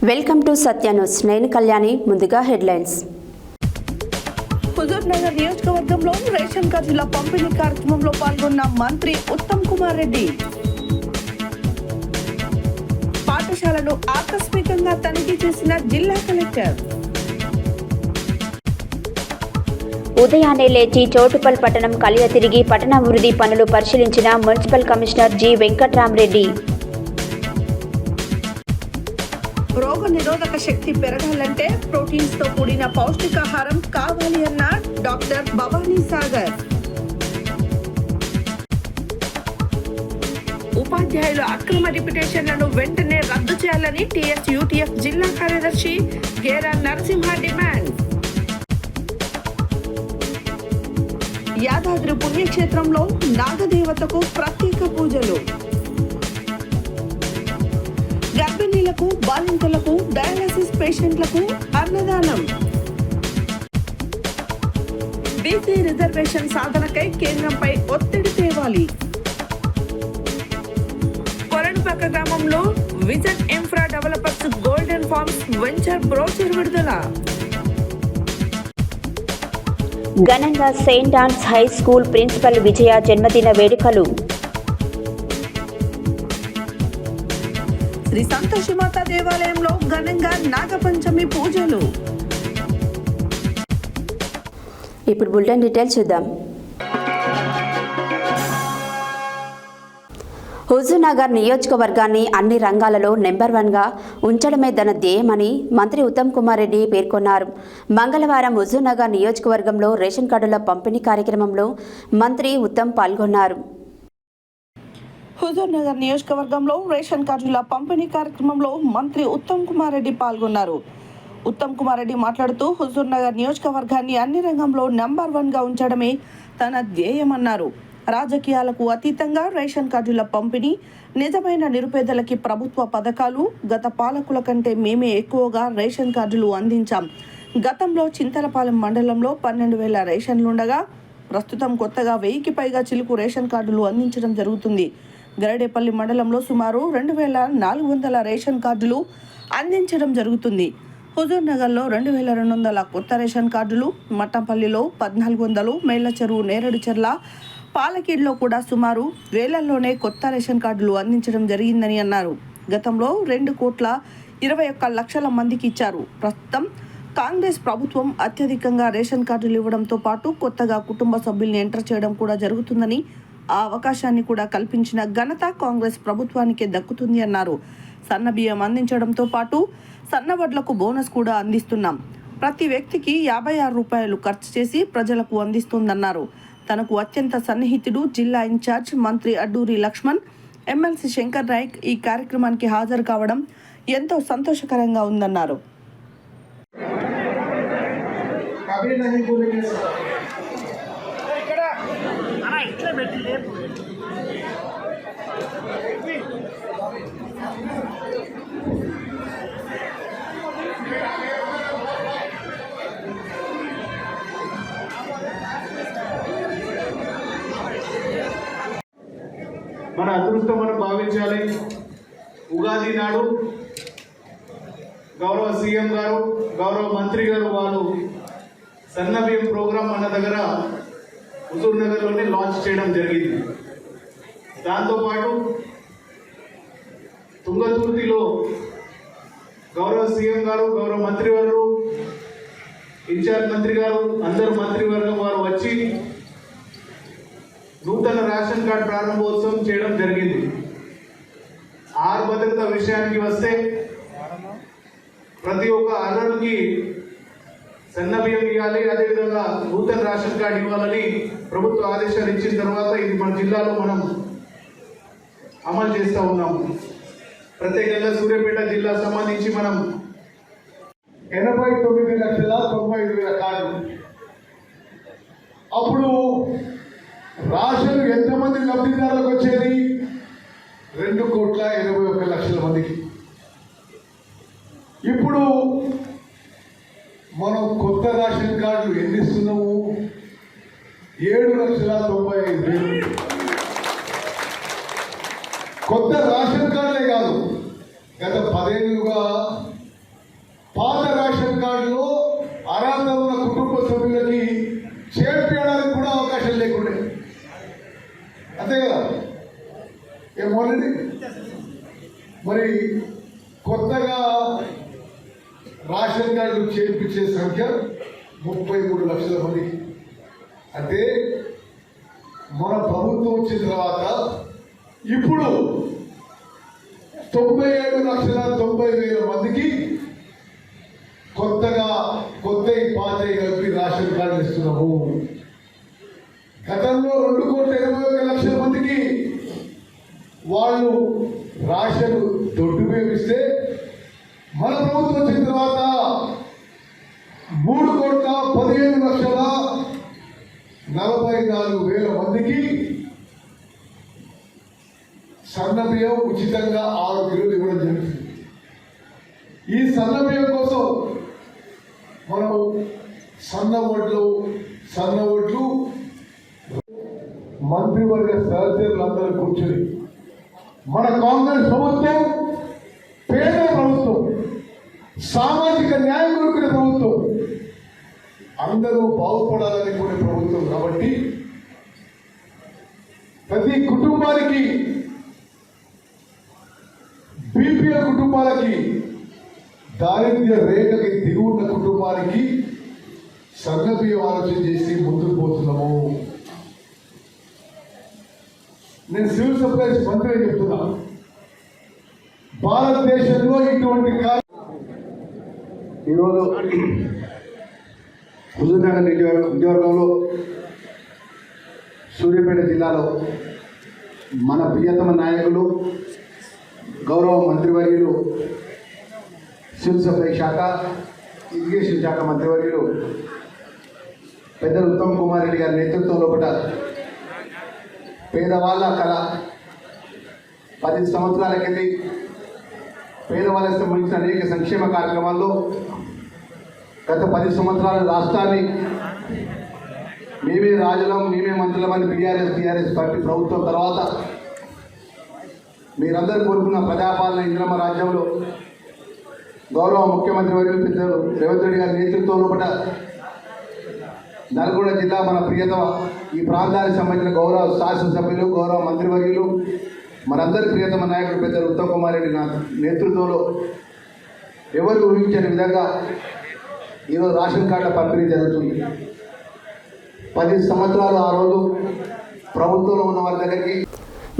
Welcome to Satya news. నేను కళ్యాణి. ముందుగా headlines. Huzur Nagar నియోజకవర్గంలో రేషన్ కార్డుల పంపిణీ కార్యక్రమంలో పాల్గొన్న మంత్రి ఉత్తమ్ కుమార్ రెడ్డి. పాఠశాలను ఆకస్మికంగా తనిఖీ చేసిన జిల్లా కలెక్టర్. ఉదయాన్నే లేచి చోటుపల్ పట్టణం కలియ తిరిగి పట్టణాభివృద్ధి పనులు పరిశీలించిన మున్సిపల్ కమిషనర్ జి వెంకట్రామరెడ్డి. రోగ నిరోధక శక్తి పెరగాలంటే ప్రోటీన్స్ తో కూడిన పౌష్టికాహారం కావాలి అన్న డాక్టర్ భవానీ సాగర్. ఉపాధ్యాయుల అక్రమ రిపిటేషన్లను వెంటనే రద్దు చేయాలని టీఎస్యూటీఎఫ్ జిల్లా కార్యదర్శి గేరా నరసింహ డిమాండ్. యాదాద్రి పుణ్యక్షేత్రంలో నాగదేవతకు ప్రత్యేక పూజలు. గర్భిణీలకు, బాలింతలకు, డయాలసిస్ పేషెంట్లకు అన్నదానం. బీసీ రిజర్వేషన్ సాధనకై కేంద్రంపై ఒత్తిడి తేవాలి. కొరణపక్క గ్రామంలో Vision Infra Developers Golden Farms venture brochure విడుదల. ఘనంగా Saint Ann's high school principal Vijaya జన్మదిన వేడుకలు. శ్రీ సంతోషిమాత దేవాలయంలో ఘనంగా నాగపంచమి పూజలు. ఇప్పుడు బులెటిన్ డీటెయిల్స్ చూద్దాం. హుజూర్నగర్ నియోజకవర్గాన్ని అన్ని రంగాలలో నెంబర్ 1గా ఉంచడమే తన ధ్యేయమని మంత్రి ఉత్తమ్ కుమార్ రెడ్డి పేర్కొన్నారు. మంగళవారం హుజూర్నగర్ నియోజకవర్గంలో రేషన్ కార్డుల పంపిణీ కార్యక్రమంలో మంత్రి ఉత్తమ్ పాల్గొన్నారు. హుజూర్ నగర్ నియోజకవర్గంలో రేషన్ కార్డుల పంపిణీ కార్యక్రమంలో మంత్రి ఉత్తమ్ కుమార్ రెడ్డి పాల్గొన్నారు. ఉత్తమ్ కుమార్ రెడ్డి మాట్లాడుతూ హుజూర్ నగర్ నియోజకవర్గాన్ని అన్ని రంగంలో నెంబర్ 1గా ఉంచడమే తన ధ్యేయమన్నారు. రాజకీయాలకు అతీతంగా రేషన్ కార్డుల పంపిణీ, నిజమైన నిరుపేదలకి ప్రభుత్వ పథకాలు, గత పాలకుల కంటే మేమే ఎక్కువగా రేషన్ కార్డులు అందించాం. గతంలో చింతలపాలెం మండలంలో 12,000 రేషన్లుండగా ప్రస్తుతం కొత్తగా 1000కి పైగా చిలుకు రేషన్ కార్డులు అందించడం జరుగుతుంది. గరడేపల్లి మండలంలో సుమారు 2,400 రేషన్ కార్డులు అందించడం జరుగుతుంది. హుజూర్ నగర్లో 2,200 కొత్త రేషన్ కార్డులు, మట్టంపల్లిలో 1,400, మేళ్ల చెరువు, నేరేడు చెర్ల, పాలకీడ్లో కూడా సుమారు వేలల్లోనే కొత్త రేషన్ కార్డులు అందించడం జరిగిందని అన్నారు. గతంలో 2,21,00,000 మందికి ఇచ్చారు. ప్రస్తుతం కాంగ్రెస్ ప్రభుత్వం అత్యధికంగా రేషన్ కార్డులు ఇవ్వడంతో పాటు కొత్తగా కుటుంబ సభ్యుల్ని ఎంటర్ చేయడం కూడా జరుగుతుందని, ఆ అవకాశాన్ని కూడా కల్పించిన ఘనత కాంగ్రెస్ ప్రభుత్వానికే దక్కుతుంది అన్నారు. సన్న బియ్యం అందించడంతో పాటు సన్నవడ్లకు బోనస్ కూడా అందిస్తున్నాం. ప్రతి వ్యక్తికి 56 రూపాయలు ఖర్చు చేసి ప్రజలకు అందిస్తుందన్నారు. తనకు అత్యంత సన్నిహితుడు జిల్లా ఇన్ఛార్జ్ మంత్రి అడ్డూరి లక్ష్మణ్, ఎమ్మెల్సీ శంకర్ నాయక్ ఈ కార్యక్రమానికి హాజరు కావడం ఎంతో సంతోషకరంగా ఉందన్నారు. మన అదృష్టం మనం భావించాలి. ఉగాది నాడు గౌరవ సీఎం గారు, గౌరవ మంత్రి గారు వాళ్ళు సన్నబియ్యం ప్రోగ్రాం మన దగ్గర హుజూర్ నగర్లోనే లాంచ్ చేయడం జరిగింది. దాంతోపాటు తుంగతుర్తిలో గౌరవ సీఎం గారు, గౌరవ మంత్రివర్గం, ఇన్ఛార్జ్ మంత్రి గారు, అందరు మంత్రివర్గం వారు వచ్చి నూతన రేషన్ కార్డు ప్రారంభోత్సవం చేయడం జరిగింది. ఆహార భద్రత విషయానికి వస్తే ప్రతి ఒక్క అర్హుడికి సన్న బియ్యం ఇవ్వాలి, అదేవిధంగా నూతన రేషన్ కార్డు ఇవ్వాలని ప్రభుత్వ ఆదేశాలు ఇచ్చిన తర్వాత ఇది మన జిల్లాలో మనం అమలు చేస్తూ ఉన్నాము. ప్రత్యేకంగా సూర్యాపేట జిల్లా సంబంధించి మనం 89,95,000 కార్డులు. అప్పుడు రాషన్ ఎంతమంది లబ్ధిదారులకు వచ్చేది? 2,81,00,000 మందికి. ఇప్పుడు మనం కొత్త రేషన్ కార్డులు ఎన్ని ఇస్తున్నాము? 7,95,000. కొత్త రేషన్ కార్డులే కాదు, గత 10 ఏళ్ళుగా పాత రేషన్ కార్డులో అర్హత ఉన్న కుటుంబ సభ్యులకి చేర్పించడానికి కూడా అవకాశం లేకుండే, అంతే కదా? ఏమోనండి, మరి కొత్తగా రేషన్ కార్డులు చేర్పించే సంఖ్య 33 లక్షల మంది. అంటే మన ప్రభుత్వం వచ్చిన తర్వాత ఇప్పుడు 97,90,000 మందికి కొత్తగా కొత్త పాత కలిపి రేషన్ కార్డులు ఇస్తున్నాము. గతంలో 2,81,00,000 మందికి వాళ్ళు రేషన్ దొడ్డు వేపిస్తే మన ప్రభుత్వం వచ్చిన తర్వాత 3,15,44,000 మందికి సన్న బియ్యం ఉచితంగా 6 కిలోలు ఇవ్వడం జరుగుతుంది. ఈ సన్న బియ్యం కోసం మనం సన్న ఓట్లు మంత్రివర్గ సహచరులందరూ కూర్చొని మన కాంగ్రెస్ ప్రభుత్వం పేద ప్రభుత్వం, సామాజిక న్యాయం కోరుకునే ప్రభుత్వం, అందరూ బాగుపడాలని కోరే ప్రభుత్వం కాబట్టి ప్రతి కుటుంబానికి, బీపీఎల్ కుటుంబాలకి, దారిద్ర్య రేఖకి దిగున్న కుటుంబానికి సన్నబియ్యం ఆలోచన చేసి ముందుకు పోతున్నాము. నేను సివిల్ సప్లైస్ మంత్రి చెప్తున్నా, భారతదేశంలో ఇటువంటి ఈరోజు హుజూర్నగర్ నియోజకవర్గంలో సూర్యాపేట జిల్లాలో మన ప్రియతమ నాయకులు, గౌరవ మంత్రివర్యులు, సివిల్ సప్లై శాఖ, ఇరిగేషన్ శాఖ మంత్రివర్యులు పెద్దలు ఉత్తమ్ కుమార్ రెడ్డి గారి నేతృత్వంలో కూడా పేదవాళ్ళ కళ 10 సంవత్సరాల కింద పేదవాళ్ళకి సంబంధించిన అనేక సంక్షేమ కార్యక్రమాల్లో గత 10 సంవత్సరాల రాష్ట్రాన్ని మేమే రాజులం, మేమే మంత్రులమని టీఆర్ఎస్ పార్టీ ప్రభుత్వం తర్వాత మీరందరూ కోరుకున్న ప్రజాపాలన ఇంద్రమ్మ రాజ్యంలో గౌరవ ముఖ్యమంత్రి వర్యులు పెద్దలు రేవంత్ రెడ్డి గారి నేతృత్వంలో కూడా నల్గొండ జిల్లా మన ప్రియతమ ఈ ప్రాంతానికి సంబంధించిన గౌరవ శాసనసభ్యులు, గౌరవ మంత్రివర్యులు, మనందరి ప్రియతమ నాయకుడు పెద్దలు ఉత్తమ్ కుమార్ రెడ్డి నేతృత్వంలో ఎవరు ఊహించని విధంగా ఈరోజు రేషన్ కార్డుల పంపిణీ జరుగుతుంది. 10 సంవత్సరాలు ఆ రోజు ప్రభుత్వంలో ఉన్న వారి దగ్గరికి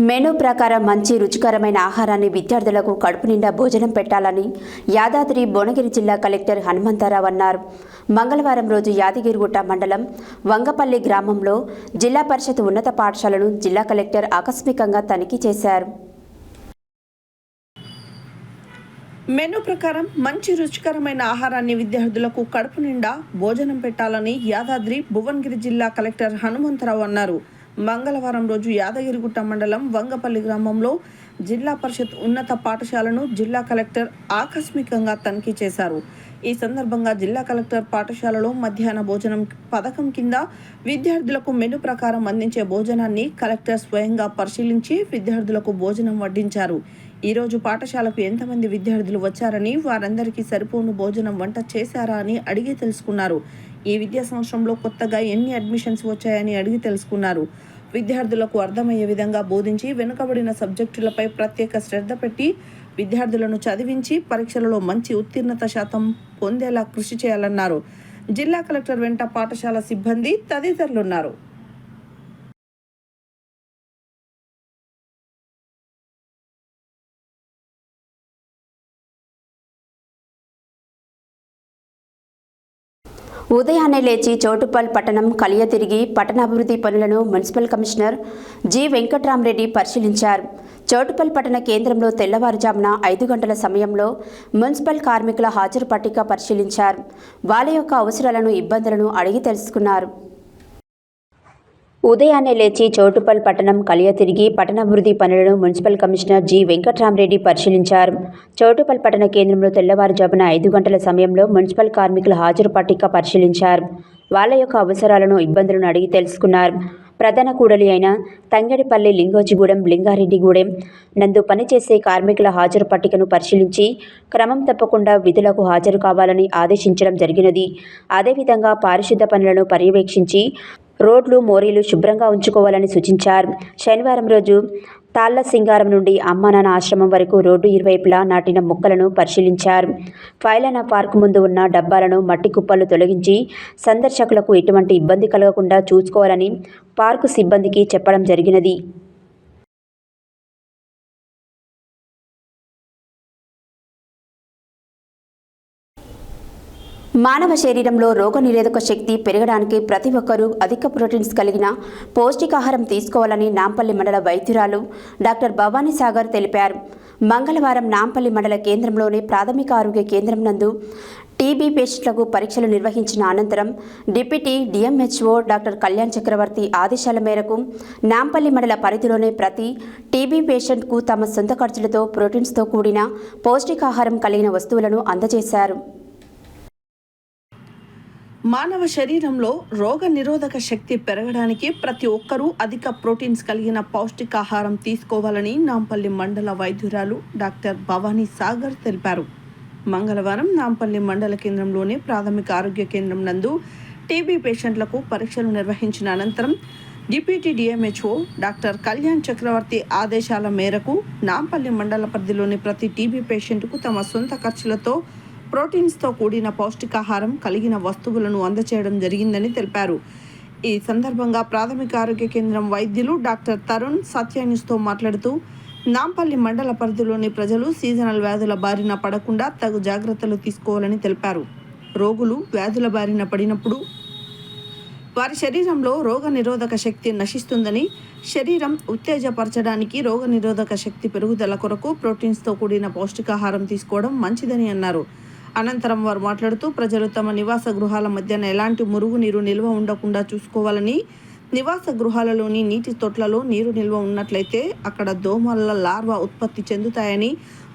మెనూ ప్రకారం మంచి రుచికరమైన ఆహారాన్ని విద్యార్థులకు కడుపు నిండా భోజనం పెట్టాలని యాదాద్రి భువనగిరి జిల్లా కలెక్టర్ హనుమంతరావు అన్నారు. మంగళవారం రోజు యాదగిరిగుట్ట మండలం వంగపల్లి గ్రామంలో జిల్లా పరిషత్ ఉన్నత పాఠశాలను జిల్లా కలెక్టర్ ఆకస్మికంగా తనిఖీ చేశారు. మెనూ ప్రకారం మంచి రుచికరమైన ఆహారాన్ని విద్యార్థులకు కడుపు నిండా భోజనం పెట్టాలని యాదాద్రి భువనగిరి జిల్లా కలెక్టర్ హనుమంతరావు అన్నారు. మంగళవారం రోజు యాదగిరిగుట్ట మండలం వంగపల్లి గ్రామంలో జిల్లా పరిషత్ ఉన్నత పాఠశాలను జిల్లా కలెక్టర్ ఆకస్మికంగా తనిఖీ చేశారు. ఈ సందర్భంగా జిల్లా కలెక్టర్ పాఠశాలలో మధ్యాహ్న భోజనం పథకం కింద విద్యార్థులకు మెనూ ప్రకారం అందించే భోజనాన్ని కలెక్టర్ స్వయంగా పరిశీలించి విద్యార్థులకు భోజనం వడ్డించారు. ఈరోజు పాఠశాలకు ఎంతమంది విద్యార్థులు వచ్చారని, వారందరికీ సరిపోను భోజనం వంట చేశారా అని అడిగి తెలుసుకున్నారు. ఈ విద్యా సంవత్సరంలో కొత్తగా ఎన్ని అడ్మిషన్స్ వచ్చాయని అడిగి తెలుసుకున్నారు. విద్యార్థులకు అర్థమయ్యే విధంగా బోధించి వెనుకబడిన సబ్జెక్టులపై ప్రత్యేక శ్రద్ధ పెట్టి విద్యార్థులను చదివించి పరీక్షలలో మంచి ఉత్తీర్ణత శాతం పొందేలా కృషి చేయాలన్నారు. జిల్లా కలెక్టర్ వెంట పాఠశాల సిబ్బంది తదితరులున్నారు. ఉదయాన్నే లేచి చోటుపల్ పట్టణం కలియతిరిగి పట్టణాభివృద్ధి పనులను మున్సిపల్ కమిషనర్ జి వెంకట్రామరెడ్డి పరిశీలించారు. చోటుపల్ పట్టణ కేంద్రంలో తెల్లవారుజామున 5 గంటల సమయంలో మున్సిపల్ కార్మికుల హాజరు పట్టిక పరిశీలించారు. వాళ్ళ యొక్క అవసరాలను, ఇబ్బందులను అడిగి తెలుసుకున్నారు. ఉదయాన్నే లేచి చోటుపల్ పట్టణం కలియతిరిగి పట్టణాభివృద్ధి పనులను మున్సిపల్ కమిషనర్ జి వెంకట్రామరెడ్డి పరిశీలించారు. చోటుపల్ పట్టణ కేంద్రంలో తెల్లవారుజామున 5 గంటల సమయంలో మున్సిపల్ కార్మికుల హాజరు పట్టిక పరిశీలించారు. వాళ్ళ యొక్క అవసరాలను, ఇబ్బందులను అడిగి తెలుసుకున్నారు. ప్రధాన కూడలి అయిన తంగెడిపల్లి, లింగోజిగూడెం, లింగారెడ్డిగూడెం నందు పనిచేసే కార్మికుల హాజరు పట్టికను పరిశీలించి క్రమం తప్పకుండా విధులకు హాజరు కావాలని ఆదేశించడం జరిగినది. అదేవిధంగా పారిశుద్ధ పనులను పర్యవేక్షించి రోడ్లు, మోరీలు శుభ్రంగా ఉంచుకోవాలని సూచించారు. శనివారం రోజు తాళ్ల సింగారం నుండి అమ్మానాన్న ఆశ్రమం వరకు రోడ్డు ఇరువైపులా నాటిన మొక్కలను పరిశీలించారు. ఫైలానా పార్క్ ముందు ఉన్న డబ్బాలను, మట్టి కుప్పలు తొలగించి సందర్శకులకు ఎటువంటి ఇబ్బంది కలగకుండా చూసుకోవాలని పార్కు సిబ్బందికి చెప్పడం జరిగినది. మానవ శరీరంలో రోగనిరోధక శక్తి పెరగడానికి ప్రతి ఒక్కరూ అధిక ప్రోటీన్స్ కలిగిన పౌష్టికాహారం తీసుకోవాలని నాంపల్లి మండల వైద్యురాలు డాక్టర్ భవానీ సాగర్ తెలిపారు. మంగళవారం నాంపల్లి మండల కేంద్రంలోని ప్రాథమిక ఆరోగ్య కేంద్రం నందు టీబీ పేషెంట్లకు పరీక్షలు నిర్వహించిన అనంతరం డిప్యూటీ డిఎంహెచ్ఓ డాక్టర్ కళ్యాణ్ చక్రవర్తి ఆదేశాల మేరకు నాంపల్లి మండల పరిధిలోనే ప్రతి టీబీ పేషెంట్కు తమ సొంత ఖర్చులతో ప్రోటీన్స్తో కూడిన పౌష్టికాహారం కలిగిన వస్తువులను అందజేశారు. మానవ శరీరంలో రోగ నిరోధక శక్తి పెరగడానికి ప్రతి ఒక్కరూ అధిక ప్రోటీన్స్ కలిగిన పౌష్టికాహారం తీసుకోవాలని నాంపల్లి మండల వైద్యురాలు డాక్టర్ భవానీ సాగర్ తెలిపారు. మంగళవారం నాంపల్లి మండల కేంద్రంలోని ప్రాథమిక ఆరోగ్య కేంద్రం నందు టీబీ పేషెంట్లకు పరీక్షలు నిర్వహించిన అనంతరం డిప్యూటీ డిఎంహెచ్ఓ డాక్టర్ కళ్యాణ్ చక్రవర్తి ఆదేశాల మేరకు నాంపల్లి మండల పరిధిలోని ప్రతి టీబీ పేషెంట్కు తమ సొంత ఖర్చులతో ప్రోటీన్స్తో కూడిన పౌష్టికాహారం కలిగిన వస్తువులను అందచేయడం జరిగిందని తెలిపారు. ఈ సందర్భంగా ప్రాథమిక ఆరోగ్య కేంద్రం వైద్యులు డాక్టర్ తరుణ్ సత్యాన్యూస్తో మాట్లాడుతూ నాంపల్లి మండల పరిధిలోని ప్రజలు సీజనల్ వ్యాధుల బారిన పడకుండా తగు జాగ్రత్తలు తీసుకోవాలని తెలిపారు. రోగులు వ్యాధుల బారిన పడినప్పుడు వారి శరీరంలో రోగ నిరోధక శక్తి నశిస్తుందని, శరీరం ఉత్తేజపరచడానికి రోగ నిరోధక శక్తి పెరుగుదల కొరకు ప్రోటీన్స్తో కూడిన పౌష్టికాహారం తీసుకోవడం మంచిదని అన్నారు. అనంతరం వారు మాట్లాడుతూ ప్రజలు తమ నివాస గృహాల మధ్యన ఎలాంటి మురుగునీరు నిల్వ ఉండకుండా చూసుకోవాలని, నివాస గృహాలలోని నీటి తొట్లలో నీరు నిల్వ ఉన్నట్లయితే అక్కడ దోమల లార్వా ఉత్పత్తి చెందుతాయని,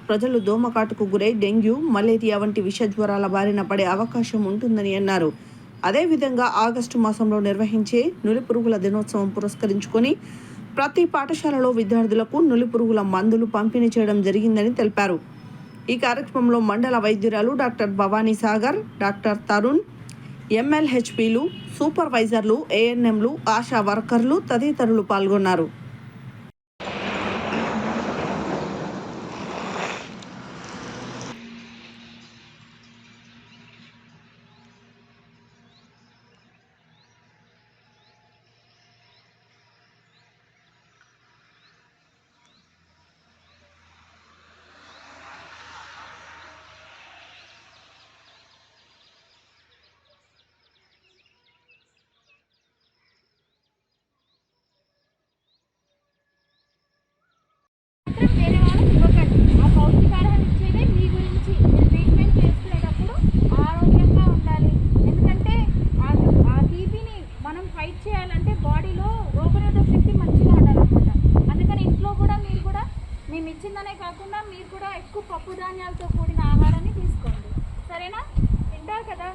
ప్రజలు దోమకాటుకు గురై డెంగ్యూ, మలేరియా వంటి విష జ్వరాల బారిన పడే అవకాశం ఉంటుందని అన్నారు. అదేవిధంగా ఆగస్టు మాసంలో నిర్వహించే నులిపురుగుల దినోత్సవం పురస్కరించుకొని ప్రతి పాఠశాలలో విద్యార్థులకు నులిపురుగుల మందులు పంపిణీ చేయడం జరిగిందని తెలిపారు. ఈ కార్యక్రమంలో మండల వైద్యురాలు డాక్టర్ భవానీ సాగర్, డాక్టర్ తరుణ్, ఎంఎల్హెచ్పీలు, సూపర్వైజర్లు, ఏఎన్ఎంలు, ఆశా వర్కర్లు తదితరులు పాల్గొన్నారు. వేరే వాళ్ళకి ఇవ్వకండి. ఆ పౌష్టికాహారం ఇచ్చేదే మీ గురించి. మీరు ట్రీట్మెంట్ చేసుకునేటప్పుడు ఆరోగ్యంగా ఉండాలి. ఎందుకంటే ఆ టీబీని మనం ఫైట్ చేయాలంటే బాడీలో రోగనిరోధక శక్తి మంచిగా ఉండాలన్నమాట. అందుకని ఇంట్లో కూడా మీరు కూడా మేము ఇచ్చిందనే కాకుండా మీరు కూడా ఎక్కువ పప్పు ధాన్యాలతో కూడిన ఆహారాన్ని తీసుకోండి. సరేనా? తింటారు కదా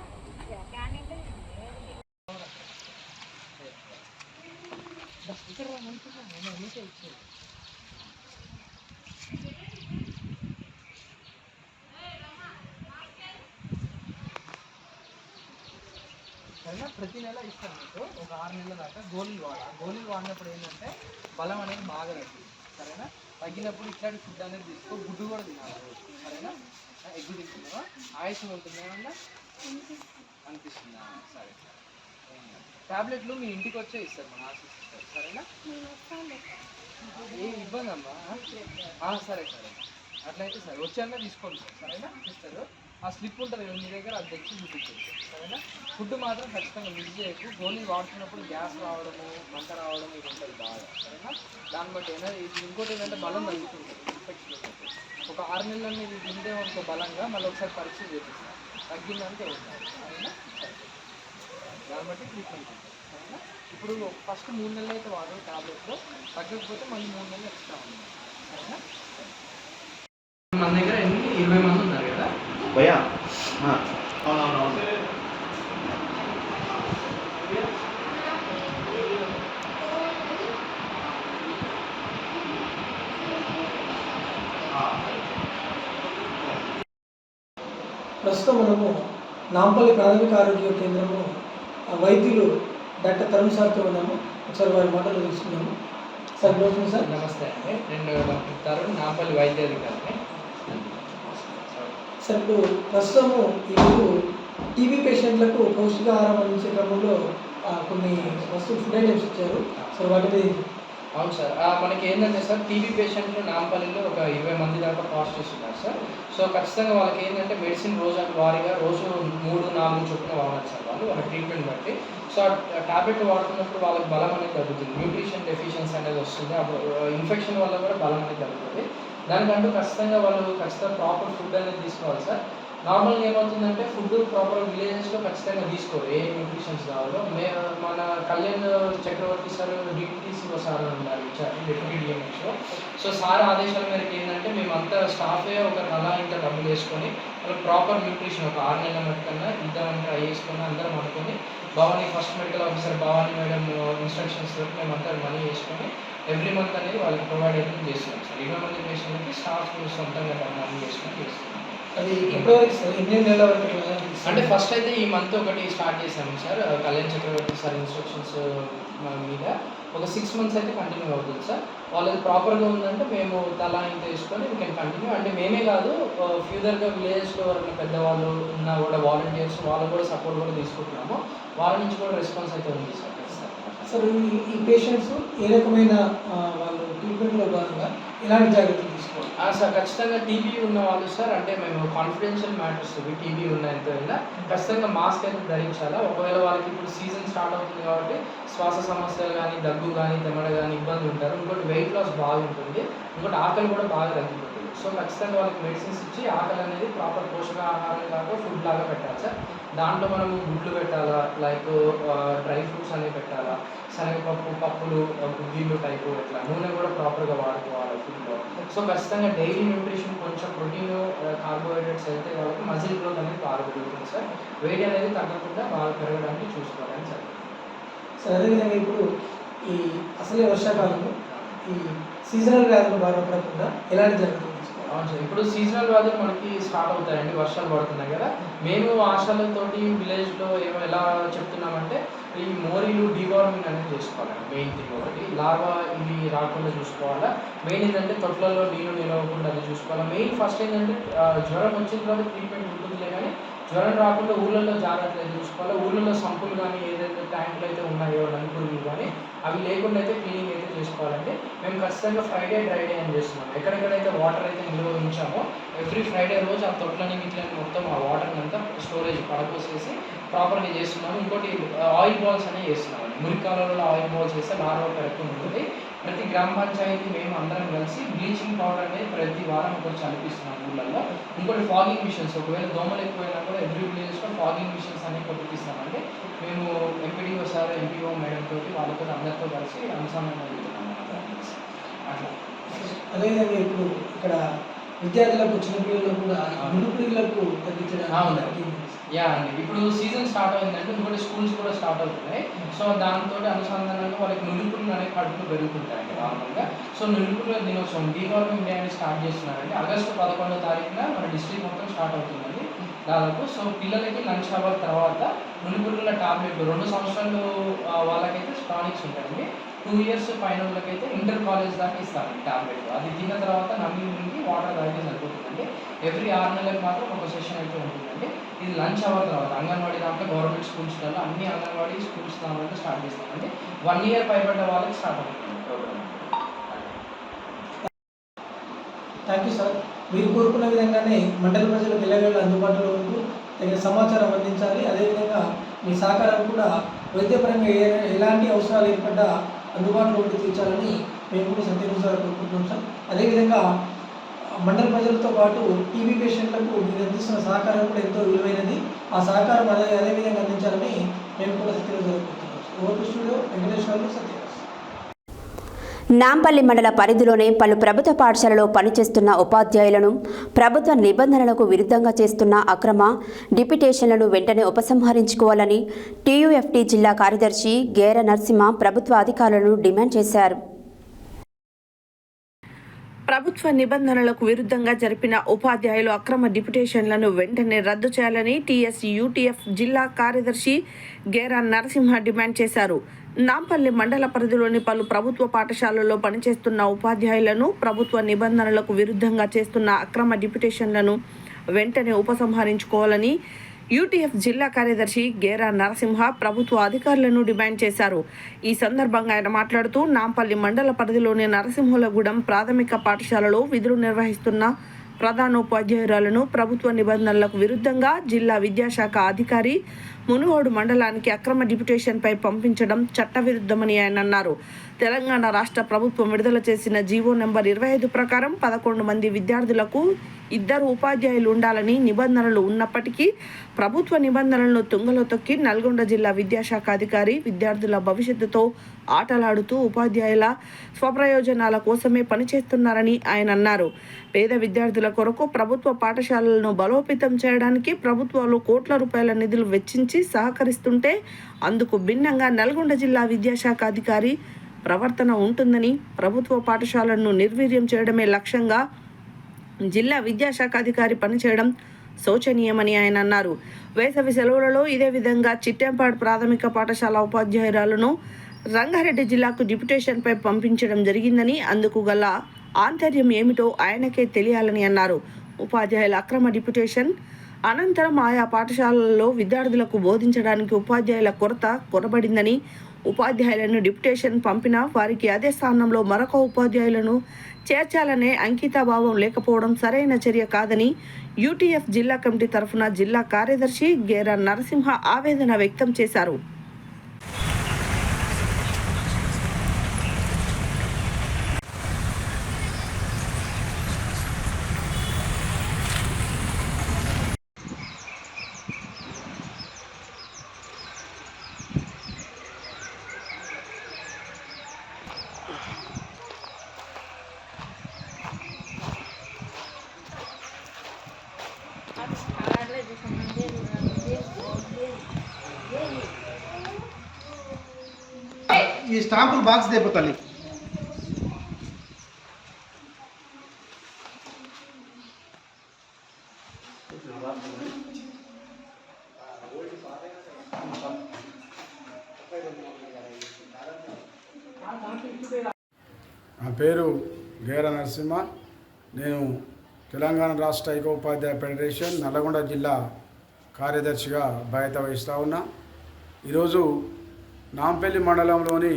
సరేనా? ప్రతి నెల ఇస్తాను మీకు ఒక 6 నెలల దాకా గోళీలు వాడినప్పుడు ఏంటంటే బలం అనేది బాగా తగ్గింది. సరేనా? తగ్గినప్పుడు ఇట్లాంటి ఫుడ్ అనేది తీసుకో, గుడ్డు కూడా తినాలి. సరేనా? ఎగ్గు తింటున్నావా? ఆయుషం ఉంటుంది ఏమన్నా అనిపిస్తుందా? సరే, ట్యాబ్లెట్లు మీ ఇంటికి వచ్చే ఇస్తారు, మన ఆశిస్తారు. సరేనా? ఏ ఇబ్బంది అమ్మా? సరే సరే, అట్లయితే సరే వచ్చాక తీసుకోండి సార్. సరేనా? ఇస్తారు. ఆ స్లిప్ ఉంటుంది కదా మీ దగ్గర, అది తెచ్చి చూపించేది. సరేనా? ఫుడ్ మాత్రం ఖచ్చితంగా మిస్ చేయకు. గోళీలు వాడుతున్నప్పుడు గ్యాస్ రావడము, మంట రావడం ఇది ఉంటుంది బాగా. సరేనా? దాన్ని బట్టి ఇది ఇంకోటి ఏంటంటే బలం తగ్గుతుంది, ఇన్ఫెక్షన్ ఉంటుంది. ఒక 6 నెలలు ఇది తింటే అనుకో బలంగా, మళ్ళీ ఒకసారి పరీక్ష చేపిస్తాను, తగ్గిందంటే అవుతుంది. సరేనా? దాన్ని బట్టి ట్రీట్మెంట్ ఉంటుంది. సరేనా? ఇప్పుడు ఫస్ట్ 3 నెలలు అయితే వాడు టాబ్లెట్లో, తగ్గకపోతే మళ్ళీ 3 నెలలు ఎక్స్ట్రా ఉంది. సరేనా? మన దగ్గర 20 మంది ఉన్నారు కదా భయ్యా. ఆ నాంపల్లి ప్రాథమిక ఆరోగ్య కేంద్రము వైద్యులు డాక్టర్ తరుణ్ సార్తో ఉన్నాము. ఒకసారి వారి మాటలు తెలుసుకున్నాము. Sir good afternoon sir. నమస్తే అండి, నేను డాక్టర్ తరుణ్, నాంపల్లి వైద్యాధికారిని. సార్ ఇప్పుడు ప్రస్తుతము ఇప్పుడు టీబీ పేషెంట్లకు పౌష్టికాహారం అందించే క్రమంలో కొన్ని వస్తువులు ఫుడ్ ఐటమ్స్ ఇచ్చారు. సో వాటి మీద అవును సార్, మనకి ఏంటంటే సార్ టీబీ పేషెంట్లు నాంపల్లిలో ఒక 20 మంది దాకా పాజిటివ్స్ ఉన్నారు సార్. సో ఖచ్చితంగా వాళ్ళకి ఏంటంటే మెడిసిన్ రోజు వారీగా రోజు 3-4 చొప్పున వాడాలి సార్ వాళ్ళ ట్రీట్మెంట్ బట్టి. సో ఆ టాబ్లెట్ వాడుతున్నప్పుడు వాళ్ళకి బలం అనేది తగ్గుతుంది, న్యూట్రిషన్ డెఫిషియన్సీ అనేది వస్తుంది, అప్పుడు ఇన్ఫెక్షన్ వల్ల కూడా బలం అనేది తగ్గుతుంది. దానికంటూ ఖచ్చితంగా ప్రాపర్ ఫుడ్ అనేది తీసుకోవాలి సార్. నార్మల్గా ఏమవుతుందంటే ఫుడ్ ప్రాపర్ విలేజెస్లో ఖచ్చితంగా తీసుకోరు ఏ న్యూట్రిషన్స్ కావాలో. మన కళ్యాణ్ చక్రవర్తి సార్ డిప్యూటీసీ సార్ ఉన్నారు డిప్యూటీ డిఎంహెచ్ఓ. సో సార్ ఆదేశాల మేరకు ఏంటంటే మేమంతా స్టాఫే ఒక ఇంత డబ్బులు వేసుకొని వాళ్ళకి ప్రాపర్ న్యూట్రిషన్ ఒక 6 నెలల మట్టుకన్నా ఇద్దామని ట్రై చేసుకొని అందరం అనుకొని Bhavani first medical officer Bhavani madam instructions తోటి మేమంతా మనీ వేసుకొని ఎవ్రీ మంత్ అనేది వాళ్ళకి ప్రొవైడ్ అయితే చేస్తున్నాం సార్. 20 మంది పేషెంట్కి స్టాఫ్ సొంతంగా మనీ చేసుకొని చేస్తున్నాం. అది ఎప్పటివరకు సార్, ఎన్ని నెలల వరకు? అంటే ఫస్ట్ అయితే ఈ మంత్ ఒకటి స్టార్ట్ చేసాము సార్ కళ్యాణ్ చక్రవర్తి సార్ ఇన్స్ట్రక్షన్స్ మీద. ఒక 6 మంత్స్ అయితే కంటిన్యూ అవుతుంది సార్. వాళ్ళది ప్రాపర్గా ఉందంటే మేము తలా ఇంత తీసుకొని వీ కెన్ కంటిన్యూ. అంటే మేమే కాదు, ఫ్యూచర్గా విలేజెస్లో ఎవరైనా పెద్దవాళ్ళు ఉన్నా కూడా వాలంటీర్స్ వాళ్ళు కూడా సపోర్ట్ కూడా తీసుకుంటున్నాము. వాళ్ళ నుంచి కూడా రెస్పాన్స్ అయితే ఉంది సార్. సార్ ఈ పేషెంట్స్ ఏ రకమైన వాళ్ళు ట్రీట్మెంట్లో భాగంగా ఎలాంటి జాగ్రత్తలు తీసుకోవాలి? సార్ ఖచ్చితంగా టీబీ ఉన్న వాళ్ళు సార్, అంటే మేము కాన్ఫిడెన్షియల్ మ్యాటర్స్ టీబీ ఉన్నంత ఖచ్చితంగా మాస్క్ అయితే ధరించాలా. ఒకవేళ వాళ్ళకి ఇప్పుడు సీజన్ స్టార్ట్ అవుతుంది కాబట్టి శ్వాస సమస్యలు కానీ దగ్గు కానీ తెమ్మడ కానీ ఇబ్బంది ఉంటారు. ఇంకోటి వెయిట్ లాస్ బాగుంటుంది, ఇంకోటి ఆకలి కూడా బాగా తగ్గిపోతుంది. సో ఖచ్చితంగా వాళ్ళకి మెడిసిన్స్ ఇచ్చి ఆకలి అనేది ప్రాపర్ పోషకాహారం లాగా ఫుడ్ లాగా పెట్టాలి సార్. దాంట్లో మనము గుడ్లు పెట్టాలా, లైక్ డ్రై ఫ్రూట్స్ అనేవి పెట్టాలా, శనగపప్పు పప్పులు గుడ్లు టైపు ఇట్లా నూనె కూడా ప్రాపర్గా వాడుకోవాలి ఫుడ్లో. సో ఖచ్చితంగా డైలీ న్యూట్రిషన్ కొంచెం ప్రోటీన్ కార్బోహైడ్రేట్స్ అయితే వాళ్ళకి మజిల్ గ్రోత్ అనేది బాగా పెరుగుతుంది సార్. వెయిట్ అనేది తగ్గకుండా బాగా పెరగడానికి చూసుకోవాలని సార్. సార్ అదేవిధంగా ఇప్పుడు ఈ అసలే వర్షాకాలంలో ఈ సీజనల్ వ్యాధులు బాగా పడకుండా ఎలాంటి జాగ్రత్తలు తీసుకోవాలి? అవును సార్, ఇప్పుడు సీజనల్ వ్యాధులు మనకి స్టార్ట్ అవుతాయండి, వర్షాలు పడుతున్నాయి కదా. మేము ఆశలతోటి విలేజ్లో ఎలా చెప్తున్నామంటే ఈ మోరీలు డీవార్మింగ్ అనేది చేసుకోవాలండి. మెయిన్ థింగ్ ఒకటి లార్వా ఇవి రాకుండా చూసుకోవాలా. మెయిన్ ఏంటంటే తొట్లలో నీళ్ళు నిలవకుండా అది చూసుకోవాలి. మెయిన్ ఫస్ట్ ఏంటంటే జ్వరం వచ్చిన తర్వాత ట్రీట్మెంట్ ఉంటుందిలే, కానీ జ్వరం రాకుండా ఊళ్ళల్లో జాగ్రత్తలు చూసుకోవాలి. ఊళ్ళల్లో సంపులు కానీ ఏదైతే ట్యాంకులు అయితే ఉన్నాయో నలుపురులు కానీ అవి లేకుండా అయితే క్లీనింగ్ అయితే చేసుకోవాలంటే మేము ఖచ్చితంగా ఫ్రైడే డ్రై డే అని చేస్తున్నాం. ఎక్కడెక్కడైతే వాటర్ అయితే నిల్వ ఉంచామో ఎవ్రీ ఫ్రైడే రోజు ఆ తొట్లని ఇట్లని మొత్తం ఆ వాటర్ని అంతా స్టోరేజ్ పడపోసేసి ప్రాపర్గా చేస్తున్నాము. ఇంకోటి ఆయిల్ బాల్స్ అనేవి చేస్తున్నామండి. మురికాలలో ఆయిల్ బాల్స్ చేస్తే లార్వా కరెక్ట్గా ఉంటుంది. ప్రతి గ్రామ పంచాయతీ మేము అందరం కలిసి బ్లీచింగ్ పౌడర్ అనేది ప్రతి వారం ఒకటి చనిపిస్తున్నాం ఊళ్ళల్లో. ఇంకోటి ఫాగింగ్ మిషన్స్, ఒకవేళ దోమలు ఎక్కువైనా కూడా ఎవ్రీ విలేజ్లో ఫాగింగ్ మిషన్స్ అనేవి కొట్టిస్తున్నామంటే మేము ఎంపీడీఓ సార్ ఎంపీఓ మేడం తోటి వాళ్ళతో అందరితో కలిసి అనుసంధానం జరుగుతున్నాం అట్లా. అదేవిధంగా ఇప్పుడు ఇక్కడ విద్యార్థులకు చిన్నపిల్లలకు కూడా మునుపిల్లలకు తగ్గించడానికి అండి ఇప్పుడు సీజన్ స్టార్ట్ అయిందంటే ఇంకోటి స్కూల్స్ కూడా స్టార్ట్ అవుతున్నాయి. సో దాంతో అనుసంధానంగా వాళ్ళకి నులుపులు అనే కడుపులు పెరుగుతుంటాయండి నార్మల్గా. సో నులుపుల దినోత్సవం డీవార్మింగ్ డే అని స్టార్ట్ చేస్తున్నారండి. ఆగస్టు 11వ తారీఖున మన డిస్ట్రిక్ట్ మొత్తం స్టార్ట్ అవుతుందండి దాదాపు. సో పిల్లలకి లంచ్ అవర్ తర్వాత నులుపుల టాబ్లెట్లు 2 సంవత్సరాలు వాళ్ళకైతే టానిక్స్ ఉంటాయండి. 2 ఇయర్స్ పైన వాళ్ళకైతే ఇంటర్ కాలేజ్ దాకా ఇస్తారండి టాబ్లెట్. అది తిన్న తర్వాత నమ్మి వాటర్ తాగితే సరిపోతుందండి. ఎవ్రీ 6 నెలలకు మాత్రం ఒక సెషన్ అయితే ఉంటుందండి. ఇది లంచ్ అవర్ తర్వాత అంగన్వాడీ దాంట్లో గవర్నమెంట్ స్కూల్స్లలో అన్ని అంగన్వాడీ స్కూల్స్ దాంట్లో స్టార్ట్ చేస్తామండి. 1 ఇయర్ పైబడ్డ వాళ్ళకి స్టార్ట్ అవుతుంది ప్రోగ్రామ్. Thank you sir. మీరు కోరుకున్న విధంగానే మండల ప్రజలకు ఎల్లవేళ అందుబాటులో ఉంటూ తగిన సమాచారం అందించాలి. అదేవిధంగా మీ సహకారం కూడా వైద్యపరంగా ఎలాంటి అవసరాలు ఏర్పడ్డా అందుబాటులో ఉండి తీర్చాలని మేము కూడా సత్యనుసారి కోరుకుంటున్నాం సార్. అదేవిధంగా మండల ప్రజలతో పాటు టీబీ పేషెంట్లకు మీరు అందిస్తున్న సహకారం కూడా ఎంతో విలువైనది. ఆ సహకారం అదేవిధంగా అందించాలని మేము కూడా సత్యనుసారి కోరుకుంటున్నాం సార్. ఓటు స్టూడియో వెంకటేశ్వర్లు సత్య. నాంపల్లి మండల పరిధిలోనే పలు ప్రభుత్వ పాఠశాలలో పనిచేస్తున్న ఉపాధ్యాయులను ప్రభుత్వ నిబంధనలకు విరుద్ధంగా చేస్తున్న అక్రమ డిప్యుటేషన్లను వెంటనే ఉపసంహరించుకోవాలని టీయూఎఫ్టీ జిల్లా కార్యదర్శి గేర నరసింహ ప్రభుత్వ అధికారులను డిమాండ్ చేశారు. ప్రభుత్వ నిబంధనలకు విరుద్ధంగా జరిపిన ఉపాధ్యాయులు అక్రమ డిప్యుటేషన్లను వెంటనే రద్దు చేయాలని టీఎస్ యూటీఎఫ్ జిల్లా కార్యదర్శి గేరా నరసింహ డిమాండ్ చేశారు. నాంపల్లి మండల పరిధిలోని పలు ప్రభుత్వ పాఠశాలల్లో పనిచేస్తున్న ఉపాధ్యాయులను ప్రభుత్వ నిబంధనలకు విరుద్ధంగా చేస్తున్న అక్రమ డిప్యుటేషన్లను వెంటనే ఉపసంహరించుకోవాలని యూటీఎఫ్ జిల్లా కార్యదర్శి గేరా నరసింహ ప్రభుత్వ అధికారులను డిమాండ్ చేశారు. ఈ సందర్భంగా ఆయన మాట్లాడుతూ నాంపల్లి మండల పరిధిలోని నరసింహులగూడెం ప్రాథమిక పాఠశాలలో విధులు నిర్వహిస్తున్న ప్రధానోపాధ్యాయురాలను ప్రభుత్వ నిబంధనలకు విరుద్ధంగా జిల్లా విద్యాశాఖ అధికారి మునుగోడు మండలానికి అక్రమ డిప్యుటేషన్పై పంపించడం చట్టవిరుద్ధమని ఆయన అన్నారు. తెలంగాణ రాష్ట్ర ప్రభుత్వం విడుదల చేసిన జీవో నెంబర్ 25 ప్రకారం 11 మంది విద్యార్థులకు 2 ఉపాధ్యాయులు ఉండాలని నిబంధనలు ఉన్నప్పటికీ ప్రభుత్వ నిబంధనలను తుంగలో తొక్కి నల్గొండ జిల్లా విద్యాశాఖ అధికారి విద్యార్థుల భవిష్యత్తుతో ఆటలాడుతూ ఉపాధ్యాయుల స్వప్రయోజనాల కోసమే పనిచేస్తున్నారని ఆయన అన్నారు. పేద విద్యార్థుల కొరకు ప్రభుత్వ పాఠశాలలను బలోపేతం చేయడానికి ప్రభుత్వాలు కోట్ల రూపాయల నిధులు వెచ్చించి సహకరిస్తుంటే అందుకు భిన్నంగా నల్గొండ జిల్లా విద్యాశాఖ అధికారి ప్రవర్తన ఉంటుందని, ప్రభుత్వ పాఠశాలను నిర్వీర్యం చేయడమే లక్ష్యంగా జిల్లా విద్యాశాఖ అధికారి పనిచేయడం శోచనీయమని ఆయన అన్నారు. వేసవి సెలవులలో ఇదే విధంగా చిట్టెంపాడు ప్రాథమిక పాఠశాల ఉపాధ్యాయురాలను రంగారెడ్డి జిల్లాకు డిప్యుటేషన్పై పంపించడం జరిగిందని, అందుకు గల ఆంతర్యం ఏమిటో ఆయనకే తెలియాలని అన్నారు. ఉపాధ్యాయుల అక్రమ డిప్యుటేషన్ అనంతరం ఆయా పాఠశాలల్లో విద్యార్థులకు బోధించడానికి ఉపాధ్యాయుల కొరత కొరబడిందని, ఉపాధ్యాయులను డిప్యుటేషన్ పంపినా వారికి అదే స్థానంలో మరొక ఉపాధ్యాయులను చేర్చాలనే అంకితాభావం లేకపోవడం సరైన చర్య కాదని యూటీఎఫ్ జిల్లా కమిటీ తరఫున జిల్లా కార్యదర్శి గేరా నరసింహ ఆవేదన వ్యక్తం చేశారు. ఈ స్టాంపులు బాక్స్ తెప్పుతాలి. నా పేరు గేరా నరసింహ. నేను తెలంగాణ రాష్ట్ర ఐకోపాధ్యాయ ఫెడరేషన్ నల్లగొండ జిల్లా కార్యదర్శిగా బాధ్యత వహిస్తూ ఉన్నా. ఈరోజు నాంపల్లి మండలంలోని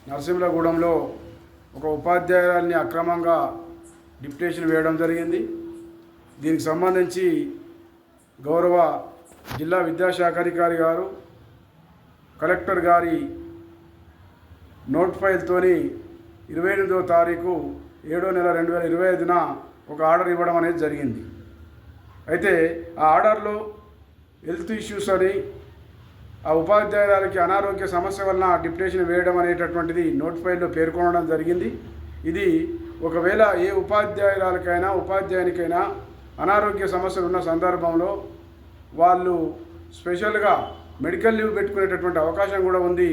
నరసింహులగూడెంలో ఒక ఉపాధ్యాయురాల్ని అక్రమంగా డిప్యుటేషన్ వేయడం జరిగింది. దీనికి సంబంధించి గౌరవ జిల్లా విద్యాశాఖ అధికారి గారు కలెక్టర్ గారి నోట్ ఫైల్తోని 28వ తారీఖు 7వ నెల 2025న ఒక ఆర్డర్ ఇవ్వడం అనేది జరిగింది. అయితే ఆ ఆర్డర్లో హెల్త్ ఇష్యూస్ అని, ఆ ఉపాధ్యాయురాలకి అనారోగ్య సమస్య వలన డిప్యుటేషన్ వేయడం అనేటటువంటిది నోట్ ఫైల్లో పేర్కొనడం జరిగింది. ఇది ఒకవేళ ఏ ఉపాధ్యాయురాలకైనా ఉపాధ్యాయునికైనా అనారోగ్య సమస్యలు ఉన్న సందర్భంలో వాళ్ళు స్పెషల్గా మెడికల్ లీవ్ పెట్టుకునేటటువంటి అవకాశం కూడా ఉంది.